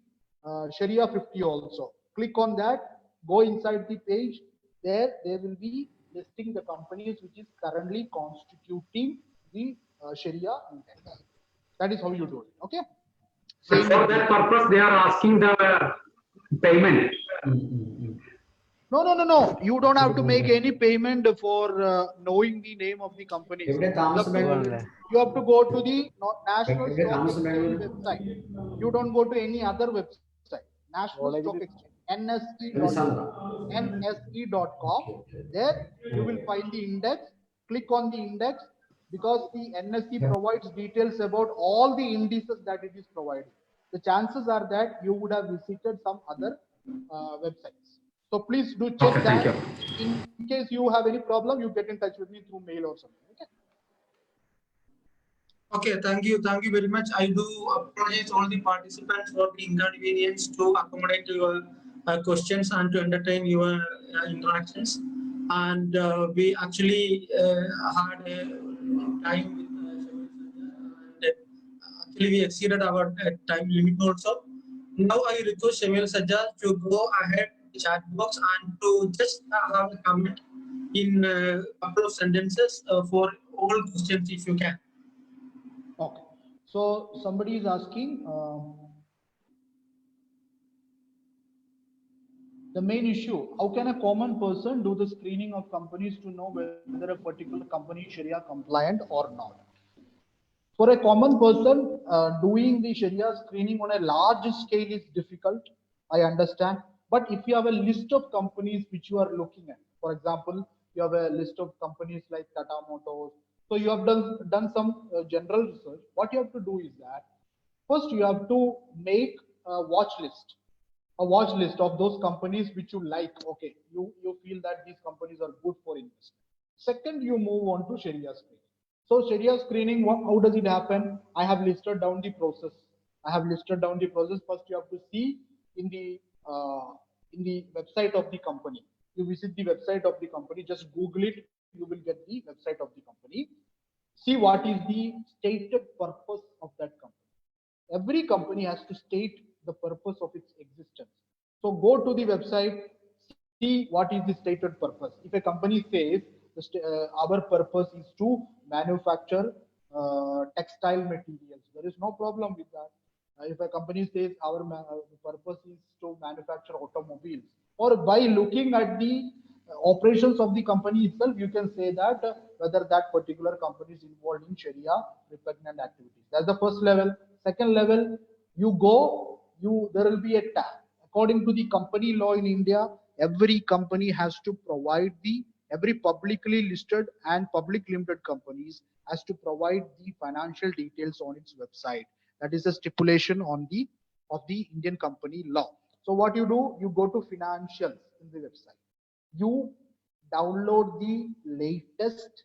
Sharia 50 also. Click on that, go inside the page. There they will be listing the companies which is currently constituting the Sharia index. That is how you do it. Okay. For that purpose, they are asking the payment. No. You don't have to make any payment for knowing the name of the company. You have to go to the National Stock Exchange website. You don't go to any other website. National Stock Exchange, NSE.com. There you will find the index. Click on the index, because the NSE provides details about all the indices that it is providing. The chances are that you would have visited some other websites. So please do check that. In case you have any problem, you get in touch with me through mail or something. Okay, thank you very much. I do apologize all the participants for the inconvenience to accommodate your questions and to entertain your interactions. And we actually had a time with and actually we exceeded our time limit also. Now I request Shamil Sajjad to go ahead chat box and to just have a comment in a couple of sentences for all questions if you can. Okay. So somebody is asking, the main issue, how can a common person do the screening of companies to know whether a particular company is Sharia compliant or not? For a common person, doing the Sharia screening on a large scale is difficult, I understand. But if you have a list of companies which you are looking at, for example, you have a list of companies like Tata Motors, so you have done some general research. What you have to do is that first you have to make a watch list of those companies which you like. Okay, you feel that these companies are good for investment. Second, you move on to Sharia screening. So Sharia screening, how does it happen? I have listed down the process. First, you have to see in the website of the company. You visit the website of the company. Just Google it. You will get the website of the company. See what is the stated purpose of that company. Every company has to state the purpose of its existence. So go to the website, see what is the stated purpose. If a company says our purpose is to manufacture textile materials, there is no problem with that. If a company says our purpose is to manufacture automobiles, or by looking at the operations of the company itself, you can say that whether that particular company is involved in Sharia repugnant activities. That's the first level. Second level, there will be a tab. According to the company law in India, every company has to provide every publicly listed and public limited companies has to provide the financial details on its website. That is a stipulation of the Indian company law. So what you do, you go to financials in the website. You download the latest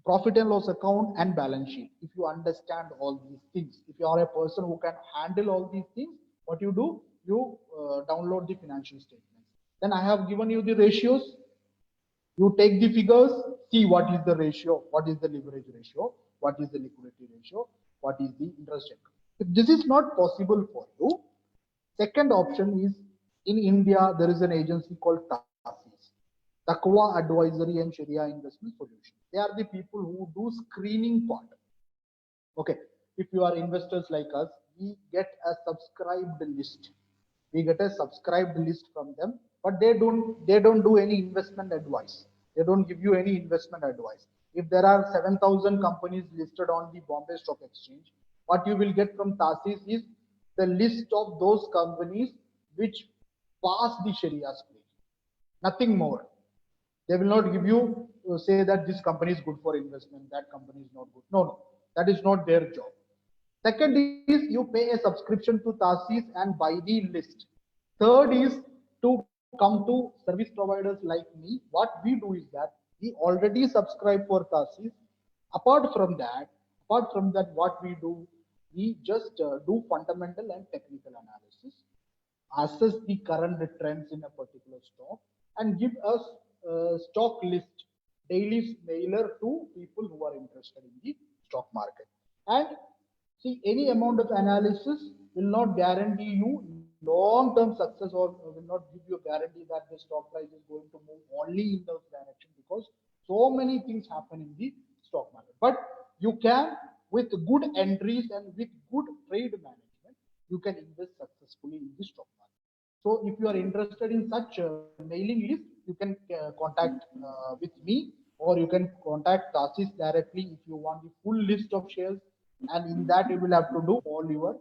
profit and loss account and balance sheet. If you understand all these things, if you are a person who can handle all these things, what you do, you download the financial statements. Then I have given you the ratios. You take the figures, see what is the ratio, what is the leverage ratio, what is the liquidity ratio, what is the interest income. If this is not possible for you, second option is, in India, there is an agency called TASIS, Taqwa Advisory and Sharia Investment Solutions. They are the people who do screening part. Okay, if you are investors like us, we get a subscribed list. We get a subscribed list from them, but they don't do any investment advice. They don't give you any investment advice. If there are 7,000 companies listed on the Bombay Stock Exchange, what you will get from TASIS is the list of those companies which pass the Sharia screen. Nothing more. They will not give you say that this company is good for investment, that company is not good. No, that is not their job. Second is you pay a subscription to TASIS and buy the list. Third is to come to service providers like me. What we do is that we already subscribe for TASIS. Apart from that, what we do, we just do fundamental and technical analysis, assess the current trends in a particular stock, and give us stock list, daily mailer to people who are interested in the stock market. And see, any amount of analysis will not guarantee you long-term success, or will not give you a guarantee that the stock price is going to move only in those direction, because so many things happen in the stock market. But you can, with good entries and with good trade management, you can invest successfully in the stock market. So if you are interested in such a mailing list, you can contact with me, or you can contact TASIS directly if you want the full list of shares, and in that you will have to do all your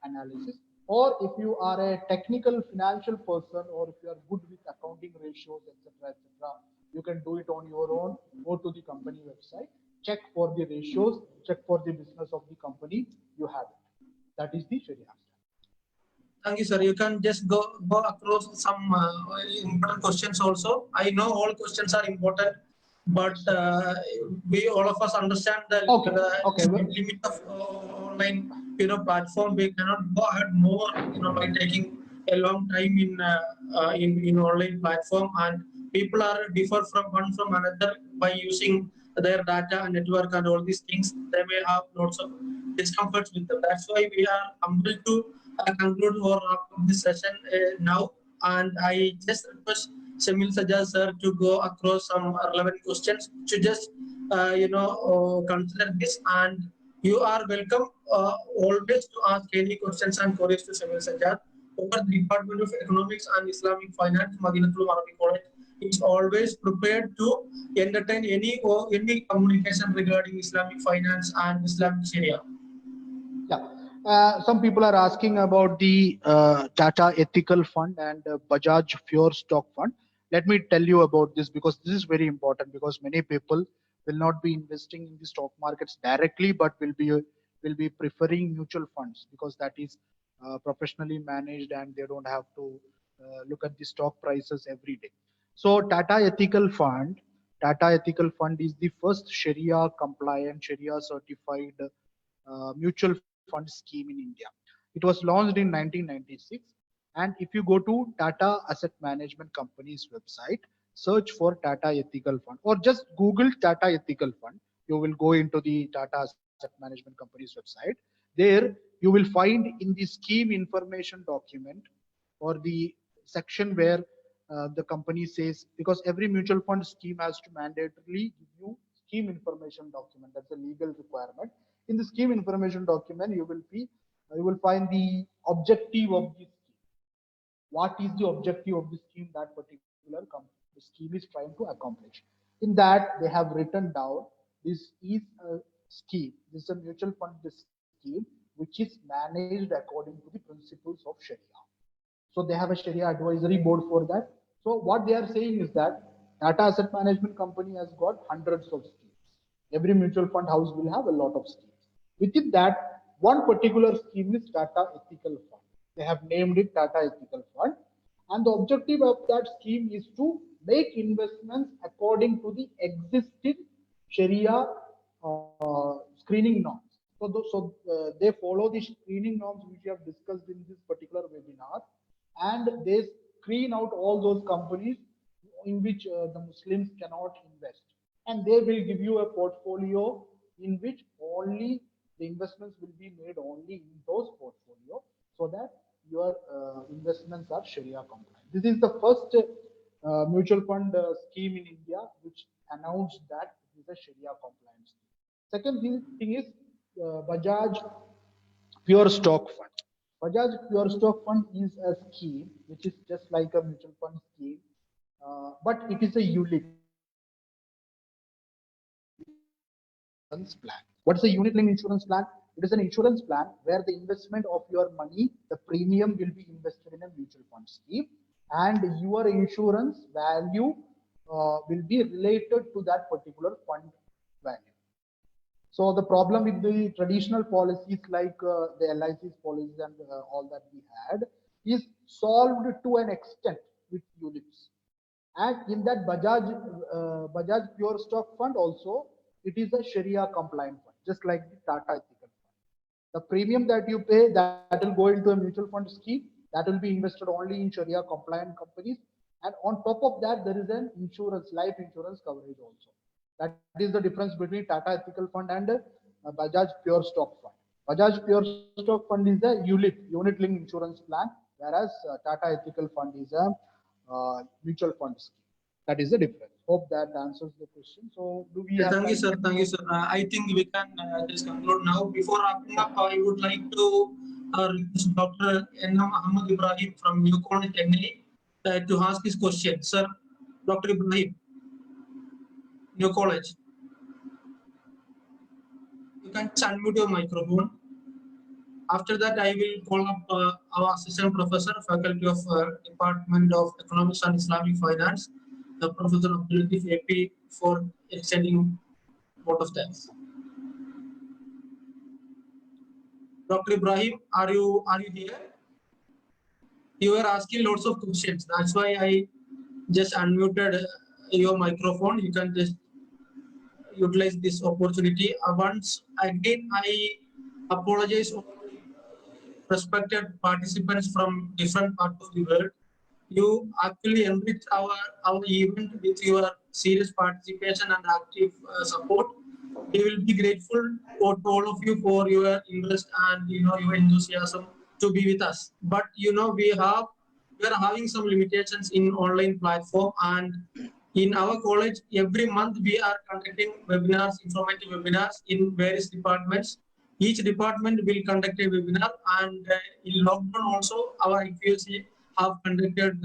analysis. Or if you are a technical financial person, or if you are good with accounting ratios, etc., you can do it on your own. Go to the company website, check for the ratios, check for the business of the company, you have it. That is the Sharia. Thank you, sir. You can just go across some important questions also. I know all questions are important, but we all of us understand the limit of online platform. We cannot go ahead more by taking a long time in online platform, and people are differ from one from another by using their data and network and all these things. They may have lots of discomforts with them. That's why we are humble to conclude or wrap up this session now, and I just request Shamil Sajjad sir to go across some relevant questions to just consider this, and you are welcome always to ask any questions and queries to Shamil Sajjad. Over the Department of Economics and Islamic Finance, Madinatul Arabic College is always prepared to entertain any communication regarding Islamic finance and Islamic Sharia. Some people are asking about the Tata Ethical Fund and Bajaj Pure Stock Fund. Let me tell you about this, because this is very important, because many people will not be investing in the stock markets directly, but will be preferring mutual funds, because that is professionally managed and they don't have to look at the stock prices every day. So Tata Ethical Fund is the first Sharia compliant, Sharia certified mutual fund scheme in India. It was launched in 1996, and if you go to Tata Asset Management Company's website, search for Tata Ethical Fund, or just Google Tata Ethical Fund, you will go into the Tata Asset Management Company's website. There you will find in the scheme information document or the section where the company says, because every mutual fund scheme has to mandatorily give you scheme information document. That's a legal requirement. In the scheme information document, you will find the objective of the scheme. What is the objective of the scheme that particular scheme is trying to accomplish? In that, they have written down, this is a scheme, this is a mutual fund scheme which is managed according to the principles of Sharia. So they have a Sharia advisory board for that. So what they are saying is that Tata Asset Management Company has got hundreds of schemes. Every mutual fund house will have a lot of schemes. Within that, one particular scheme is Tata Ethical Fund. They have named it Tata Ethical Fund. And the objective of that scheme is to make investments according to the existing Sharia screening norms. So they follow the screening norms which we have discussed in this particular webinar, and they screen out all those companies in which the Muslims cannot invest. And they will give you a portfolio in which only the investments will be made only in those portfolio, so that your investments are Sharia compliant. This is the first mutual fund scheme in India which announced that it is a Sharia compliant scheme. Second thing is Bajaj Pure Stock Fund. Bajaj Pure Stock Fund is a scheme which is just like a mutual fund scheme, but it is a ULIP plan. What is a unit linked insurance plan? It is an insurance plan where the investment of your money, the premium will be invested in a mutual fund scheme, and your insurance value will be related to that particular fund value. So the problem with the traditional policies like the LIC's policies and all that we had is solved to an extent with ULIPs. And in that Bajaj Pure Stock Fund also, it is a Sharia compliant fund, just like the Tata Ethical Fund. The premium that you pay, that will go into a mutual fund scheme that will be invested only in Sharia compliant companies. And on top of that, there is an insurance, life insurance coverage also. That is the difference between Tata Ethical Fund and Bajaj Pure Stock Fund. Bajaj Pure Stock Fund is a ULIP, unit linked insurance plan, whereas Tata Ethical Fund is a mutual fund scheme. That is the difference. Hope that answers the question. So, do we have? Thank you, sir. Thank you, sir. I think we can just conclude now. Before wrapping up, I would like to request Dr. N.M. Muhammad Ibrahim from New College, Chennai, to ask his question. Sir, Dr. Ibrahim, New College. You can unmute your microphone. After that, I will call up our assistant professor, faculty of Department of Economics and Islamic Finance, the Professor of Latif AP, for extending vote of thanks. Dr. Ibrahim, are you here? You were asking lots of questions. That's why I just unmuted your microphone. You can just utilize this opportunity. Once again, I apologize to respected participants from different parts of the world. You actually enrich our event with your serious participation and active support. We will be grateful to all of you for your interest and your enthusiasm to be with us. But we are having some limitations in online platform, and in our college every month we are conducting webinars, informative webinars in various departments. Each department will conduct a webinar, and in lockdown also our IQAC have conducted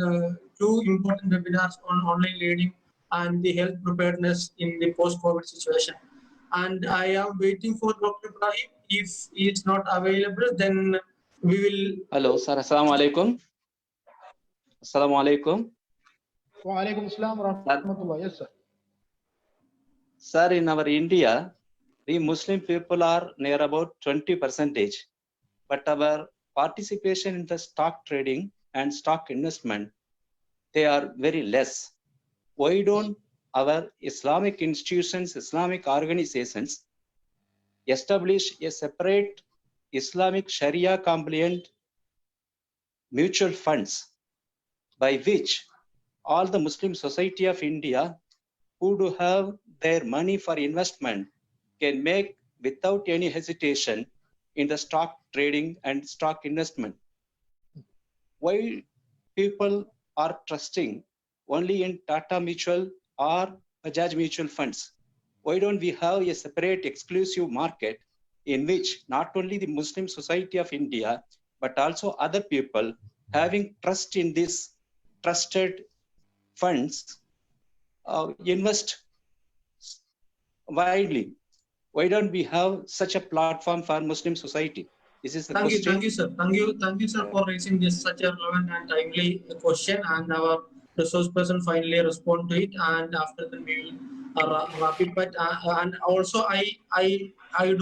2 important webinars on online learning and the health preparedness in the post-COVID situation. And I am waiting for Dr. Ibrahim. If he is not available, then we will. Hello, sir. Assalamu alaikum. Assalamu alaikum. Wa alaikum assalam wa rahmatullah. Yes, sir. Sir, in our India, we Muslim people are near about 20%, but our participation in the stock trading and stock investment, they are very less. Why don't our Islamic institutions, Islamic organizations establish a separate Islamic Sharia compliant mutual funds by which all the Muslim society of India who do have their money for investment can make without any hesitation in the stock trading and stock investment? Why people are trusting only in Tata Mutual or Bajaj Mutual Funds? Why don't we have a separate exclusive market in which not only the Muslim Society of India, but also other people having trust in these trusted funds invest widely? Why don't we have such a platform for Muslim society? This is the question. Thank you, sir. Thank you, sir, for raising this such a relevant and timely question. And our resource person finally respond to it. And after that, we will wrap it. But and also, I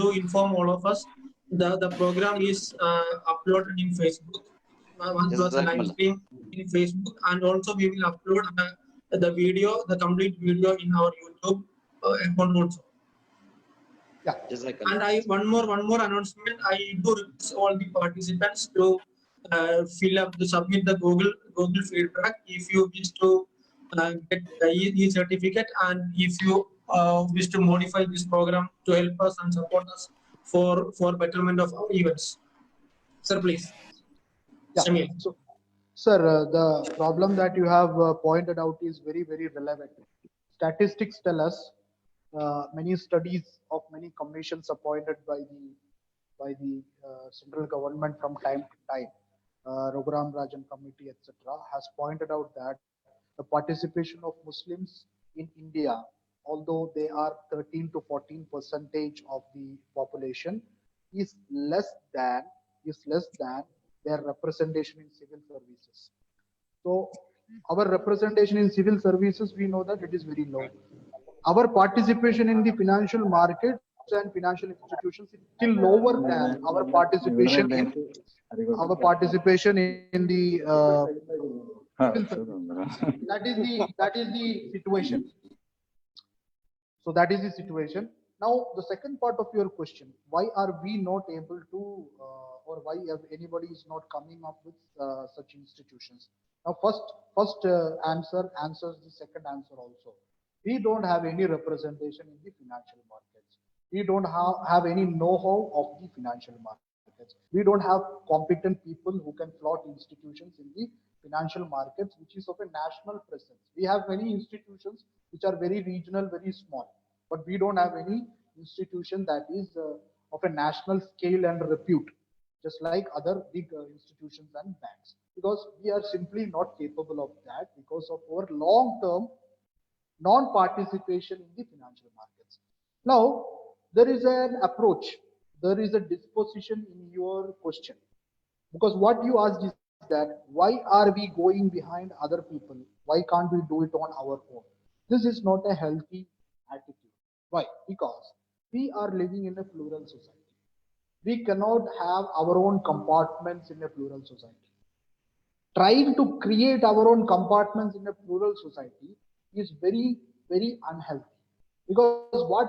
do inform all of us the program is uploaded in Facebook. Once was a live Jazakumullah. stream in Facebook, and also we will upload the video, the complete video in our YouTube account also. Jazakallah. And one more announcement. I do request all the participants to submit the Google feedback if you wish to get the e-certificate, and if you wish to modify this program to help us and support us for betterment of our events. Sir, please. Yeah. Shamil. So, sir, the problem that you have pointed out is very, very relevant. Statistics tell us many studies of many commissions appointed by the central government from time to time, Raghuram Rajan Committee, etc., has pointed out that the participation of Muslims in India, although they are 13 to 14% of the population, is less than their representation in civil services. So our representation in civil services, we know that it is very low. Our participation in the financial markets and financial institutions is still lower than our participation in the that is the situation. So that is the situation. Now the second part of your question: why are we not able to, or why anybody is not coming up with such institutions? Now, first answer answers the second answer also. We don't have any representation in the financial markets. We don't have any know-how of the financial markets. We don't have competent people who can float institutions in the financial markets, which is of a national presence. We have many institutions which are very regional, very small, but we don't have any institution that is of a national scale and repute, just like other big institutions and banks, because we are simply not capable of that because of our long-term non-participation in the financial markets. Now, there is an approach, there is a disposition in your question, because what you asked is that why are we going behind other people? Why can't we do it on our own? This is not a healthy attitude. Why? Because we are living in a plural society. We cannot have our own compartments in a plural society. Trying to create our own compartments in a plural society is very, very unhealthy, because what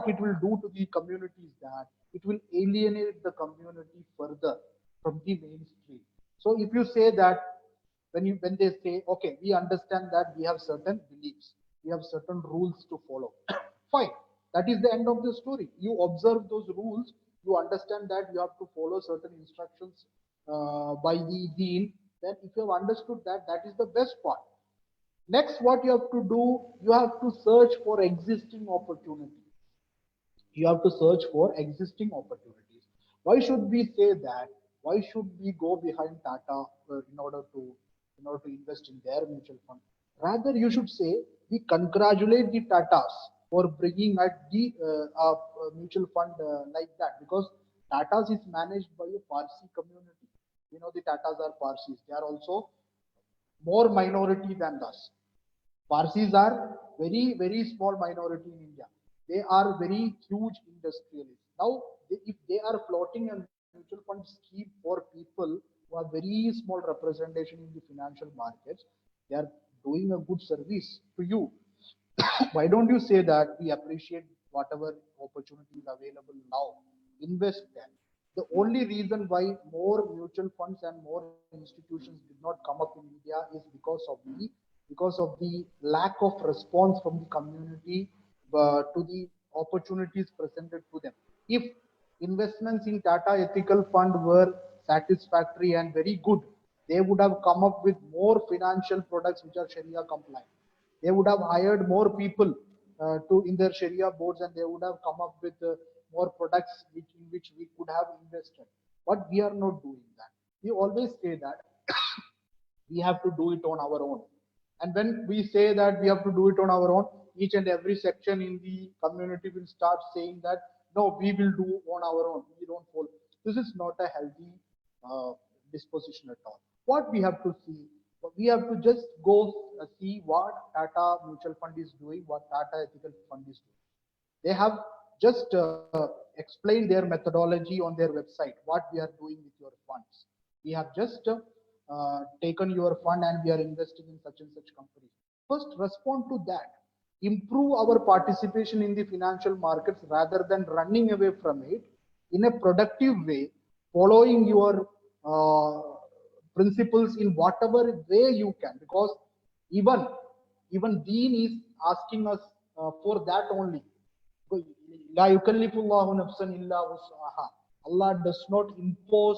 it will do to the community is that it will alienate the community further from the mainstream. So if you say that, when they say, okay, we understand that we have certain beliefs, we have certain rules to follow, fine, that is the end of the story. You observe those rules, you understand that you have to follow certain instructions by the dean. Then if you have understood that, that is the best part. Next, what you have to do, you have to search for existing opportunities. You have to search for existing opportunities. Why should we say that? Why should we go behind Tata in order to invest in their mutual fund? Rather, you should say we congratulate the Tatas for bringing at the mutual fund like that, because Tatas is managed by a Parsi community. You know, the Tatas are Parsis. They are also more minority than us. Parsis are very, very small minority in India. They are very huge industrialists. Now, if they are floating a mutual fund scheme for people who have very small representation in the financial markets, they are doing a good service to you. Why don't you say that we appreciate whatever opportunities available now, invest them. The only reason why more mutual funds and more institutions did not come up in India is because of the lack of response from the community to the opportunities presented to them. If investments in Tata Ethical Fund were satisfactory and very good, They would have come up with more financial products which are Sharia compliant. They would have hired more people to in their Sharia boards, and they would have come up with more products in which we could have invested. But we are not doing that. We always say that we have to do it on our own. And when we say that we have to do it on our own, each and every section in the community will start saying that, no, we will do on our own. We don't follow. This is not a healthy disposition at all. What we have to see, we have to just go see what Tata Mutual Fund is doing, what Tata Ethical Fund is doing. They have just explained their methodology on their website, what we are doing with your funds. We have just taken your fund and we are investing in such and such companies. First, respond to that. Improve our participation in the financial markets rather than running away from it in a productive way, following your principles in whatever way you can. Because even Deen is asking us for that only. Allah does not impose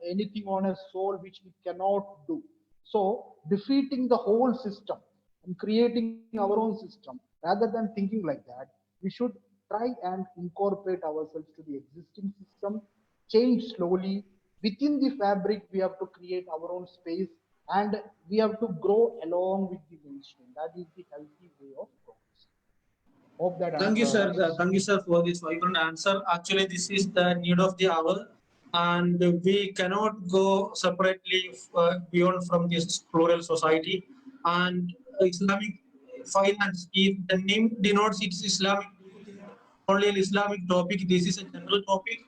anything on a soul which it cannot do. So defeating the whole system and creating our own system, rather than thinking like that, we should try and incorporate ourselves to the existing system, change slowly. Within the fabric, we have to create our own space, and we have to grow along with the mainstream. That is the healthy way of progress. Hope that Thank you, sir. Thank you, sir, for this vibrant answer. Actually, this is the need of the hour, and we cannot go separately beyond from this plural society. And Islamic finance, if the name denotes it's Islamic, only an Islamic topic, this is a general topic.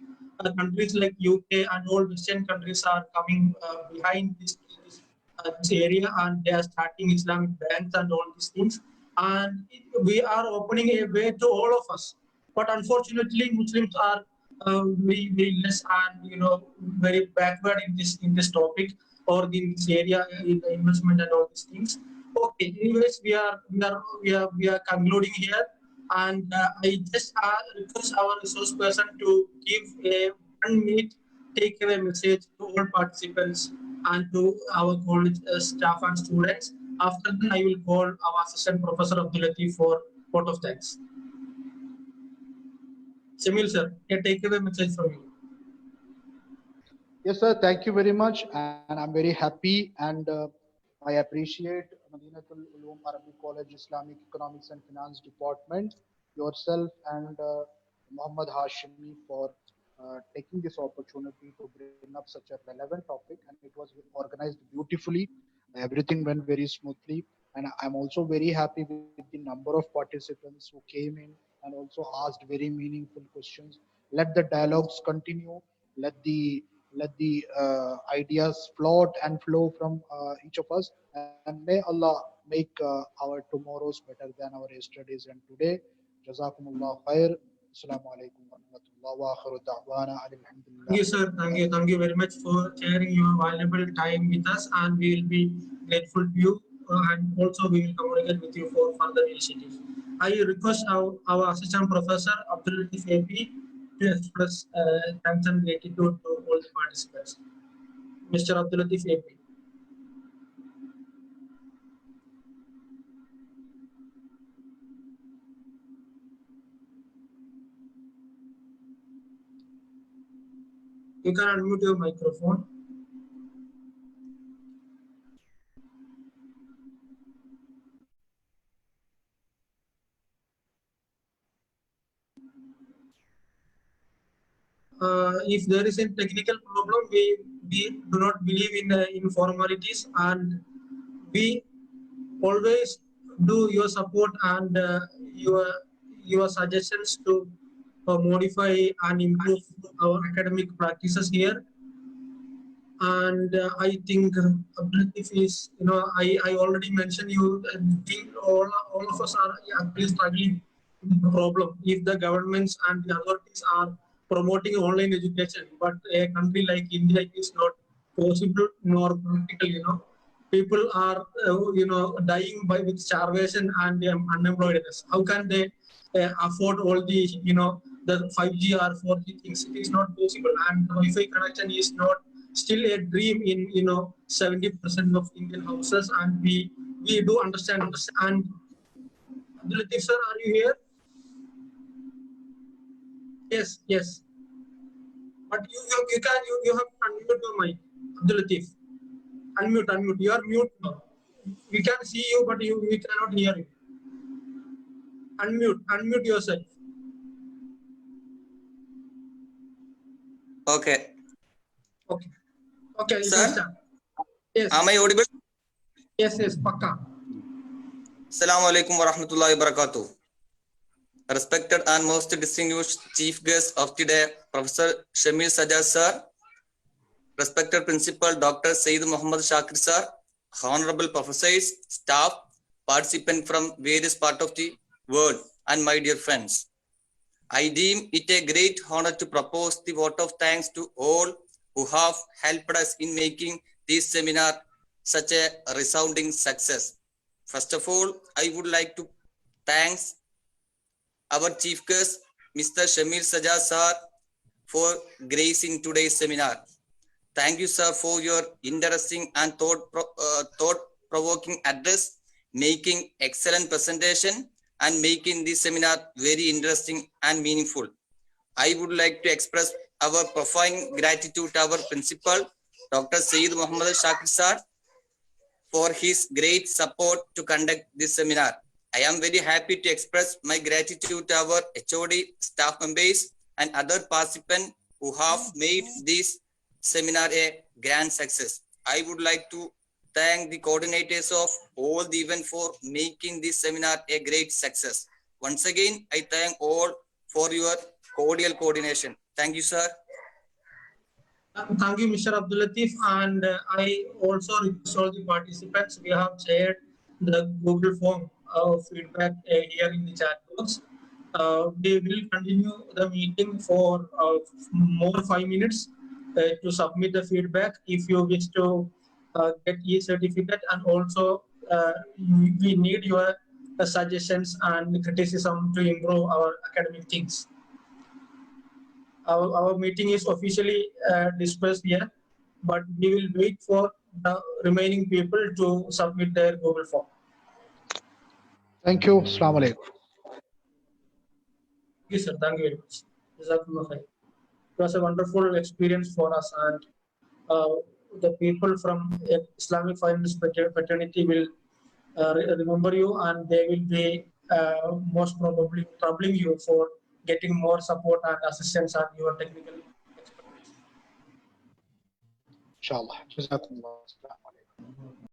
Countries like UK and all Western countries are coming behind this area, and they are starting Islamic banks and all these things. And we are opening a way to all of us. But unfortunately, Muslims are very less and very backward in this topic or in this area, in the investment and all these things. Okay, anyways, we are concluding here, and I just request our resource person to give a 1 minute takeaway message to all participants and to our college staff and students. After that, I will call our assistant professor Abdul Latif for vote of thanks. Shamil sir, a takeaway message from you. Yes, sir. Thank you very much, and I'm very happy and I appreciate Madinatul Uloom Arabic College Islamic Economics and Finance Department, yourself and Muhammad Hashimi for taking this opportunity to bring up such a relevant topic, and it was organized beautifully. Everything went very smoothly, and I'm also very happy with the number of participants who came in and also asked very meaningful questions. Let the dialogues continue. Let the ideas float and flow from each of us, and may Allah make our tomorrows better than our yesterdays and today. Jazakumullah khair. Assalamu alaikum wa rahmatullah wa akhiru da'wana alhamdulillah. Thank you, sir. Thank you very much for sharing your valuable time with us, and we will be grateful to you. And also, we will communicate with you for further initiatives. I request our assistant professor Abdul Latif AP to express thanks and gratitude to all the participants. Mr. Abdul Latif AP. You can unmute your microphone. If there is a technical problem, we do not believe in informalities, and we always do your support and your suggestions to modify and improve our academic practices here. And I think Abdul is, I already mentioned you, all of us are actually struggling with the problem. If the governments and the authorities are promoting online education, but a country like India is not possible nor practical, people are, dying with starvation and unemployedness. How can they afford all the, the 5G or 4G things? It is not possible, and the Wi-Fi connection is not still a dream in 70% of Indian houses, and we do understand. And Abdul Latif sir, are you here? Yes, yes. But you have to unmute your mic, Abdul Latif. Unmute. You are mute now. We can see you, but we cannot hear you. Unmute yourself. Okay. Okay, you Sir? can start. Yes. Am I audible? Yes, Pakka. Assalamu alaikum wa rahmatullahi wa barakatuh. Respected and most distinguished chief guest of today, Professor Shamil Sajjad sir, respected Principal Dr. Sayyid Muhammad Shakir sir, honorable professors, staff, participants from various parts of the world, and my dear friends. I deem it a great honor to propose the vote of thanks to all who have helped us in making this seminar such a resounding success. First of all, I would like to thank our chief guest, Mr. Shamil Sajjad sir, for gracing today's seminar. Thank you, sir, for your interesting and thought-provoking address, making excellent presentation, and making this seminar very interesting and meaningful. I would like to express our profound gratitude to our principal, Dr. Sayyid Muhammad Shakir sir, for his great support to conduct this seminar. I am very happy to express my gratitude to our HOD, staff members, and other participants who have made this seminar a grand success. I would like to thank the coordinators of all the event for making this seminar a great success. Once again, I thank all for your cordial coordination. Thank you, sir. Thank you, Mr. Abdul Latif. And I also request all the participants, we have shared the Google form of feedback here in the chat box. We will continue the meeting for more 5 minutes to submit the feedback if you wish to get e-certificate, and also we need your suggestions and criticism to improve our academic things. Our meeting is officially dispersed here, but we will wait for the remaining people to submit their Google form. Thank you. Assalamu alaikum. Yes, sir. Thank you very much. Jazakumullah khair. It was a wonderful experience for us, and the people from Islamic Finance Fraternity will remember you, and they will be most probably troubling you for getting more support and assistance on your technical expertise. Inshallah. Jazakumullah. Assalamu alaikum.